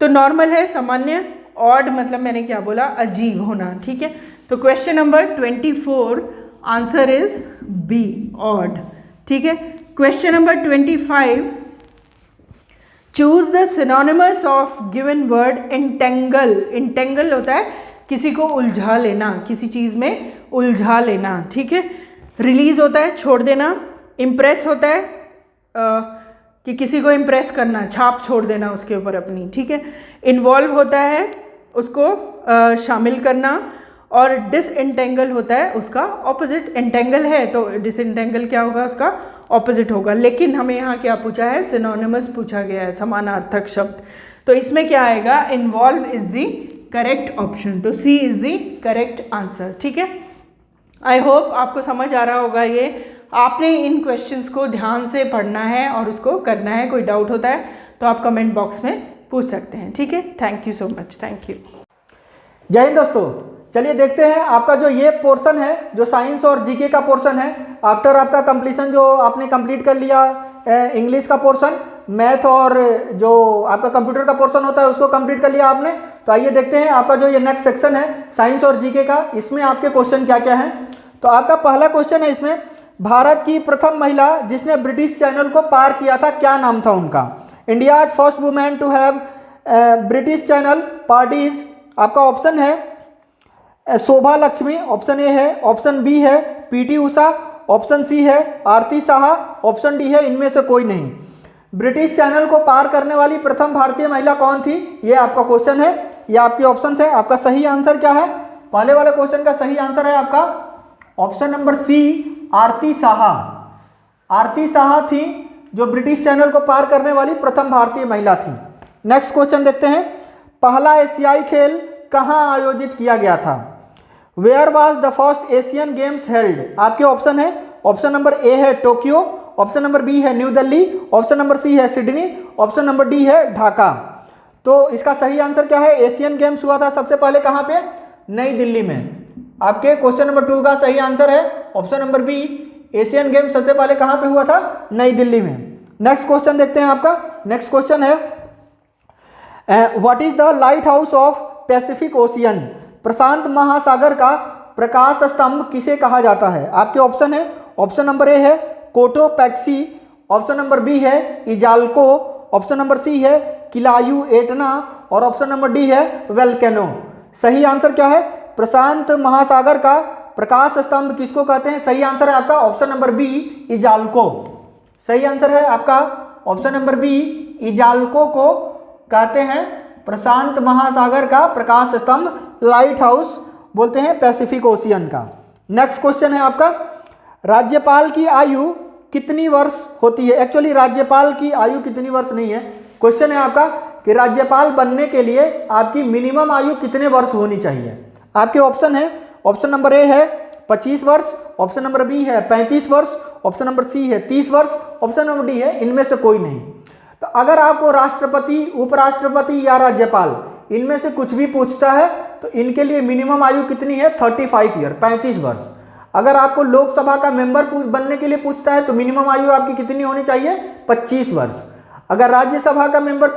तो नॉर्मल है सामान्य, ऑड मतलब मैंने क्या बोला, अजीब होना। ठीक है, तो question number 24 answer is B, odd. ठीक है, question number 25, choose the synonymous of given word entangle. Entangle होता है किसी को उलझा लेना, किसी चीज़ में उलझा लेना। ठीक है, रिलीज होता है छोड़ देना। इम्प्रेस होता है कि किसी को इम्प्रेस करना, छाप छोड़ देना उसके ऊपर अपनी। ठीक है, इन्वॉल्व होता है उसको शामिल करना। और डिसएंटेंगल होता है उसका ऑपोजिट। एंटेंगल है तो डिसएंटेंगल क्या होगा, उसका ऑपोजिट होगा। लेकिन हमें यहाँ क्या पूछा है, सिनोनिमस पूछा गया है, समानार्थक शब्द। तो इसमें क्या आएगा, involve is the correct option, तो सी इज द करेक्ट आंसर। ठीक है, आई होप आपको समझ आ रहा होगा ये। आपने इन क्वेश्चंस को ध्यान से पढ़ना है और उसको करना है। कोई डाउट होता है तो आप कमेंट बॉक्स में पूछ सकते हैं। ठीक है, thank you so much, thank you. जय हिंद दोस्तों, चलिए देखते हैं आपका जो ये पोर्शन है, जो साइंस और जीके का पोर्शन है, आफ्टर आपका कंप्लीशन जो आपने कंप्लीट कर लिया इंग्लिश का पोर्शन, मैथ और जो आपका कंप्यूटर का पोर्शन होता है उसको कंप्लीट कर लिया आपने। तो आइए देखते हैं आपका जो ये नेक्स्ट सेक्शन है साइंस और जीके का, इसमें आपके क्वेश्चन क्या क्या हैं। तो आपका पहला क्वेश्चन है इसमें, भारत की प्रथम महिला जिसने ब्रिटिश चैनल को पार किया था, क्या नाम था उनका? India first women to have British channel parties, आपका ऑप्शन है शोभा लक्ष्मी, ऑप्शन ए है, ऑप्शन बी है पीटी उषा, ऑप्शन सी है आरती साहा, ऑप्शन डी है इनमें से कोई नहीं। ब्रिटिश चैनल को पार करने वाली प्रथम भारतीय महिला कौन थी, ये आपका क्वेश्चन है, ये आपके ऑप्शन है। आपका सही आंसर क्या है? पहले वाले क्वेश्चन का सही आंसर है आपका ऑप्शन नंबर सी, आरती साहा। आरती साहा थी जो ब्रिटिश चैनल को पार करने वाली प्रथम भारतीय महिला थी। नेक्स्ट क्वेश्चन देखते हैं, पहला एशियाई खेल कहाँ आयोजित किया गया था? Where was the first Asian games held? आपके ऑप्शन है, ऑप्शन नंबर ए है टोक्यो, ऑप्शन नंबर बी है new Delhi, option number C है सिडनी, ऑप्शन नंबर डी है ढाका। तो इसका सही आंसर क्या है? एशियन गेम्स हुआ था सबसे पहले कहाँ पे? नई दिल्ली में। आपके क्वेश्चन नंबर 2 का सही आंसर है option number B, Asian games सबसे पहले कहाँ पे हुआ था? नई दिल्ली में। नेक्स्ट क्वेश्चन देखते हैं आपका। नेक्स्ट क्वेश्चन है, what is the lighthouse of Pacific Ocean? प्रशांत महासागर का प्रकाश स्तंभ किसे कहा जाता है? आपके ऑप्शन है, ऑप्शन नंबर ए है कोटोपैक्सी, ऑप्शन नंबर बी है इजाल्को, ऑप्शन नंबर सी है किलायू एटना और ऑप्शन नंबर डी है वेल्केनो। सही आंसर क्या है? प्रशांत महासागर का प्रकाश स्तंभ किसको कहते हैं? सही आंसर है आपका ऑप्शन नंबर बी, इजाल्को। सही आंसर है आपका ऑप्शन नंबर बी, इजाल्को को कहते हैं प्रशांत महासागर का प्रकाश स्तंभ, लाइट हाउस बोलते हैं पैसिफिक ओशियन का। नेक्स्ट क्वेश्चन है आपका, राज्यपाल की आयु कितनी वर्ष होती है? एक्चुअली राज्यपाल की आयु कितनी वर्ष नहीं है, क्वेश्चन है आपका कि राज्यपाल बनने के लिए आपकी मिनिमम आयु कितने वर्ष होनी चाहिए। आपके ऑप्शन है, ऑप्शन नंबर ए है 25 वर्ष, ऑप्शन नंबर बी है 35 वर्ष, ऑप्शन नंबर सी है 30 वर्ष, ऑप्शन नंबर डी है इनमें से कोई नहीं। तो अगर आपको राष्ट्रपति, उपराष्ट्रपति या राज्यपाल इनमें से कुछ भी पूछता है तो इनके लिए मिनिमम आयु कितनी है? 35 ईयर, 35 वर्ष। अगर आपको लोकसभा का मेंबर बनने के लिए पूछता है तो मिनिमम आयु आपकी कितनी होनी चाहिए? 25 वर्ष। अगर राज्यसभा का मेंबर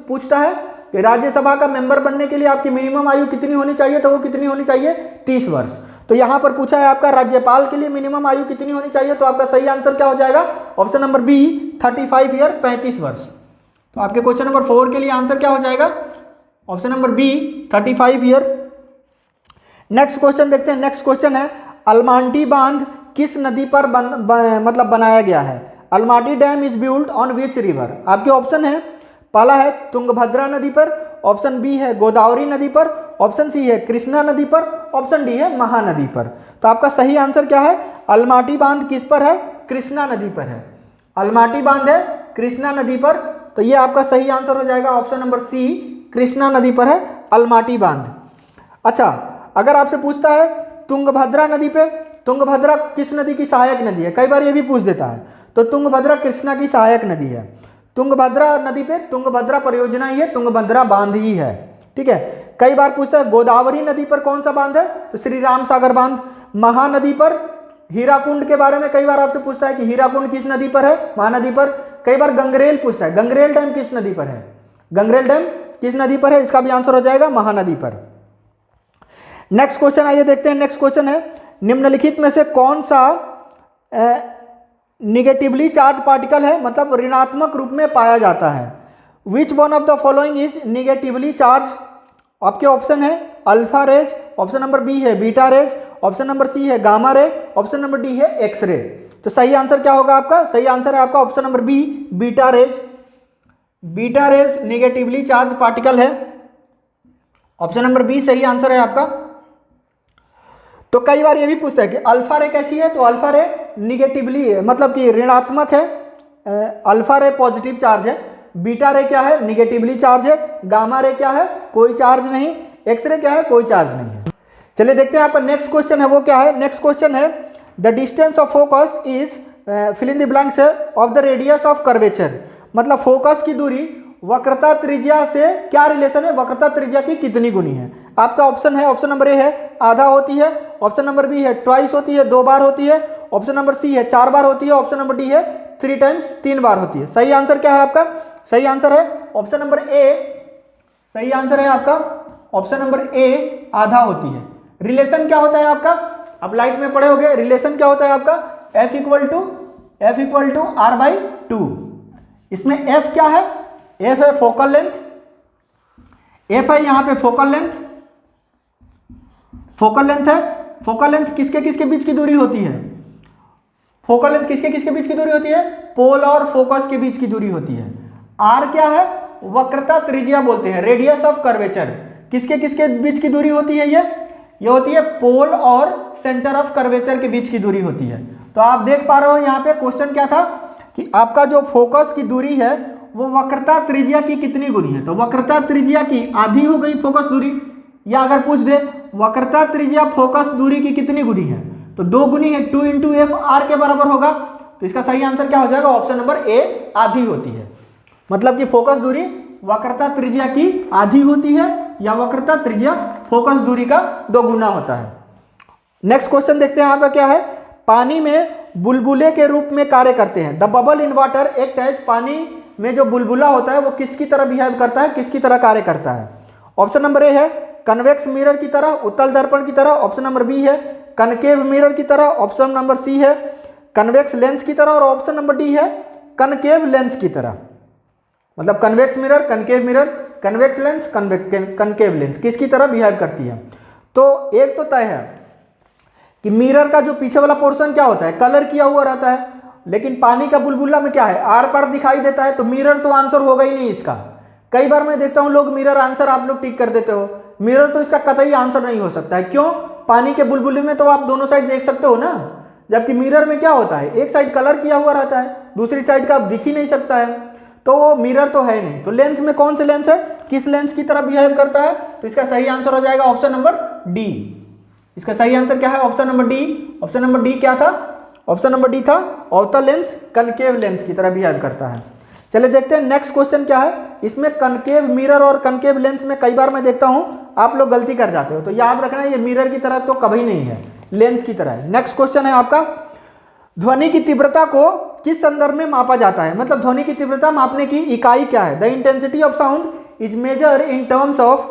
पूछता है कि राज्यसभा का मेंबर बनने के लिए आपकी मिनिमम आयु कितनी होनी चाहिए, तो वो कितनी होनी चाहिए? 30 वर्ष। तो यहाँ पर पूछा है आपका राज्यपाल के लिए मिनिमम आयु कितनी होनी चाहिए, तो आपका सही आंसर क्या हो जाएगा? ऑप्शन नंबर बी, 35 ईयर, 35 वर्ष। तो आपके क्वेश्चन नंबर 4 के लिए आंसर क्या हो जाएगा? Option number B, 35 year. Next question देखते हैं। नेक्स्ट क्वेश्चन है, अलमाटी बांध किस नदी पर मतलब बनाया गया है? Almaty dam is built on which river? आपके ऑप्शन है, पहला है तुंगभद्रा नदी पर, ऑप्शन बी है गोदावरी नदी पर, ऑप्शन सी है कृष्णा नदी पर, ऑप्शन डी है महानदी पर। तो आपका सही आंसर क्या है? अलमाटी बांध किस पर है? कृष्णा नदी पर है। अलमाटी बांध है कृष्णा नदी पर, तो ये आपका सही आंसर हो जाएगा ऑप्शन नंबर सी, कृष्णा नदी पर है अलमाटी बांध। अच्छा, अगर आपसे पूछता है तुंगभद्रा नदी पे, तुंगभद्रा किस नदी की सहायक नदी है? कई बार ये भी पूछ देता है। तो तुंगभद्रा कृष्णा की सहायक नदी है। तुंगभद्रा नदी पे तुंगभद्रा परियोजना ही है, तुंगभद्रा बांध ही है। ठीक है, कई बार पूछता है गोदावरी नदी पर कौन सा बांध है? तो श्री राम सागर बांध। महानदी पर हीराकुंड के बारे में कई बार आपसे पूछता है कि हीराकुंड किस नदी पर है? महानदी पर। कई बार गंगरेल पूछता है, गंगरेल डैम किस नदी पर है? गंगरेल डैम किस नदी पर है? इसका भी आंसर हो जाएगा महानदी पर। नेक्स्ट क्वेश्चन आइए देखते हैं। नेक्स्ट क्वेश्चन है, निम्नलिखित में से कौन सा निगेटिवली चार्ज पार्टिकल है, मतलब ऋणात्मक रूप में पाया जाता है? Which one of the following is negatively charge? आपके ऑप्शन है alpha rays, option number B है beta rays, option number C है gamma ray, option number D है एक्स रे। तो सही आंसर क्या होगा आपका? सही आंसर है आपका option number B, beta rays. Beta rays negatively charge particle है, ऑप्शन नंबर बी सही आंसर है आपका। तो कई बार ये भी पूछता है कि अल्फा रे कैसी है? तो अल्फा रे निगेटिवली है, मतलब कि ऋणात्मक है। अल्फा रे पॉजिटिव चार्ज है, बीटा रे क्या है, निगेटिवली चार्ज है, गामा रे क्या है, कोई चार्ज नहीं, एक्सरे क्या है, कोई चार्ज नहीं है। चलिए देखते हैं आपका नेक्स्ट क्वेश्चन है वो क्या है। Next question is the distance of focus is fill in the blanks of the radius of curvature. मतलब फोकस की दूरी वक्रता त्रिज्या से क्या रिलेशन है, वक्रता त्रिज्या की कितनी गुनी है। आपका ऑप्शन है, ऑप्शन नंबर ए है आधा होती है, ऑप्शन नंबर बी है ट्वाइस होती है 2 बार होती है, ऑप्शन नंबर सी है 4 बार होती है, ऑप्शन नंबर डी है 3 टाइम्स 3 बार होती है। सही आंसर क्या है आपका, सही आंसर है ऑप्शन नंबर ए, सही आंसर है आपका ऑप्शन नंबर ए आधा होती है। रिलेशन क्या होता है आपका, अब लाइट में पढ़े होगे, रिलेशन क्या होता है आपका, F इक्वल टू R/2। इसमें F क्या है, F है फोकल लेंथ, F है यहाँ पे फोकल लेंथ, फोकल लेंथ है, फोकल लेंथ किसके किसके बीच की दूरी होती है, फोकल लेंथ किसके किसके बीच की दूरी होती है, पोल और फोकस के बीच की दूरी होती है। R क्या है, वक्रता त्रिज्या बोलते हैं, रेडियस ऑफ कर्वेचर, किसके किसके बीच की दूरी होती है, ये होती है पोल और सेंटर ऑफ कर्वेचर के बीच की दूरी होती है। तो आप देख पा रहे हो यहाँ पे क्वेश्चन क्या था कि आपका जो फोकस की दूरी है वो वक्रता त्रिज्या की कितनी गुनी है, तो वक्रता त्रिज्या की आधी हो गई फोकस दूरी, या अगर पूछ दे वक्रता त्रिज्या फोकस दूरी की कितनी गुनी है, तो 2 गुनी है, 2 × F R के बराबर होगा। तो इसका सही आंसर क्या हो जाएगा, ऑप्शन नंबर ए आधी होती है। मतलब कि फोकस दूरी वक्रता त्रिज्या की आधी होती है या वक्रता त्रिज्या फोकस दूरी का 2 गुना होता है। नेक्स्ट क्वेश्चन देखते हैं यहाँ पे क्या है, पानी में बुलबुले के रूप में कार्य करते हैं। The bubble in water act as, पानी में जो बुलबुला होता है वो किसकी तरह बिहेव करता है, किसकी तरह कार्य करता है। ऑप्शन नंबर ए है कन्वेक्स मिरर की तरह, उत्तल दर्पण की तरह, ऑप्शन नंबर बी है कनकेव मिरर की तरह, ऑप्शन नंबर सी है कन्वेक्स लेंस की तरह, और ऑप्शन नंबर डी है कनकेव लेंस की तरह। मतलब convex mirror, concave mirror, convex lens, concave lens किसकी तरह बिहेव करती है। तो एक तो तय है कि मिरर का जो पीछे वाला पोर्शन क्या होता है, कलर किया हुआ रहता है, लेकिन पानी का बुलबुला में क्या है, आर पार दिखाई देता है, तो मिरर तो आंसर होगा ही नहीं इसका। कई बार मैं देखता हूं लोग मिरर आंसर आप लोग टिक कर देते हो, मिरर तो इसका कतई आंसर नहीं हो सकता है। क्यों, पानी के बुलबुले में तो आप दोनों साइड देख सकते हो ना, जबकि मिरर में क्या होता है, एक साइड कलर किया हुआ रहता है, दूसरी साइड का दिख ही नहीं सकता है, तो वो मिरर तो है नहीं। तो लेंस में कौन से लेंस है, किस लेंस की तरह बिहेव करता है, तो इसका सही आंसर हो जाएगा ऑप्शन नंबर डी। इसका सही आंसर क्या है, option number D. Option number D क्या था, ऑप्शन नंबर डी था अवतल लेंस कनकेव लेंस की तरह बिहेव करता है। चलिए देखते हैं नेक्स्ट क्वेश्चन क्या है। इसमें कनकेव मिरर और कनकेव लेंस में कई बार मैं देखता हूं आप लोग गलती कर जाते हो, तो याद रखना ये मिरर की तरह तो कभी नहीं है, लेंस की तरह है। नेक्स्ट क्वेश्चन है आपका, ध्वनि की तीव्रता को किस संदर्भ में मापा जाता है। मतलब ध्वनि की तीव्रता मापने की इकाई क्या है। The intensity of sound is measure in terms of,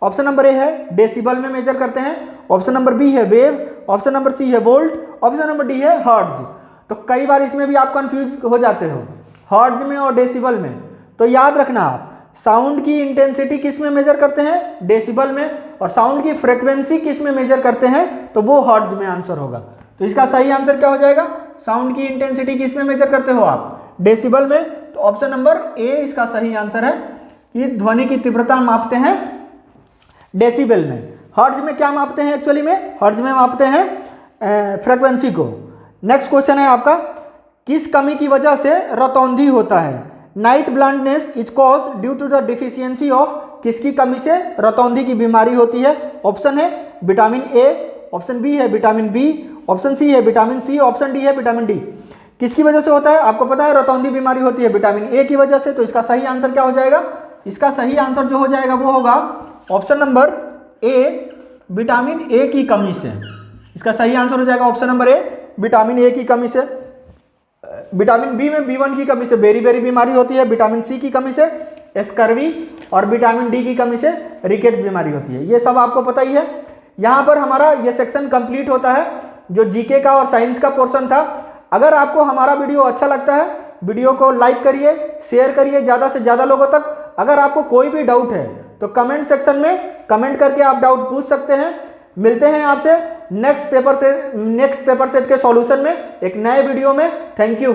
option number A है डेसिबल में मेजर करते हैं, ऑप्शन नंबर बी है वेव, ऑप्शन नंबर सी है वोल्ट, ऑप्शन नंबर डी है हर्ट्ज। तो कई बार इसमें भी आप कंफ्यूज हो जाते हो हर्ट्ज में और डेसिबल में। तो याद रखना आप साउंड की इंटेंसिटी किस में मेजर करते हैं, डेसिबल में, और साउंड की फ्रीक्वेंसी किस में मेजर करते हैं, तो वो हर्ट्ज में आंसर होगा। तो इसका सही आंसर क्या हो जाएगा, साउंड की इंटेंसिटी किस में मेजर करते हो आप, डेसिबल में। तो ऑप्शन नंबर ए इसका सही आंसर है कि ध्वनि की तीव्रता मापते हैं डेसिबल में। हर्ट्ज में क्या मापते हैं, एक्चुअली में हर्ट्ज में मापते हैं फ्रीक्वेंसी को। नेक्स्ट क्वेश्चन है आपका, किस कमी की वजह से रतौंधी होता है। Night blindness is cause due to the deficiency of, किसकी कमी से रतौंधी की बीमारी होती है। ऑप्शन है विटामिन ए, ऑप्शन बी है विटामिन बी, ऑप्शन सी है विटामिन सी, ऑप्शन डी है विटामिन डी। किसकी वजह से होता है, आपको पता है रतौंधी बीमारी होती है विटामिन ए की वजह से। तो इसका सही आंसर क्या हो जाएगा, इसका सही आंसर जो हो जाएगा वो होगा option number A vitamin A की कमी से। इसका सही आंसर हो जाएगा option number A vitamin A की कमी से। विटामिन बी में B1 की कमी से बेरी बीमारी होती है, विटामिन सी की कमी से स्कर्वी, और विटामिन डी की कमी से रिकेट्स बीमारी होती है। ये सब आपको पता ही है। यहाँ पर हमारा ये सेक्शन कंप्लीट होता है जो जीके का और साइंस का पोर्शन था। अगर आपको हमारा वीडियो अच्छा लगता है, वीडियो को लाइक करिए, शेयर करिए ज़्यादा से ज़्यादा लोगों तक। अगर आपको कोई भी डाउट है तो कमेंट सेक्शन में कमेंट करके आप डाउट पूछ सकते हैं। मिलते हैं आपसे नेक्स्ट पेपर सेट के सॉल्यूशन में एक नए वीडियो में। Thank you.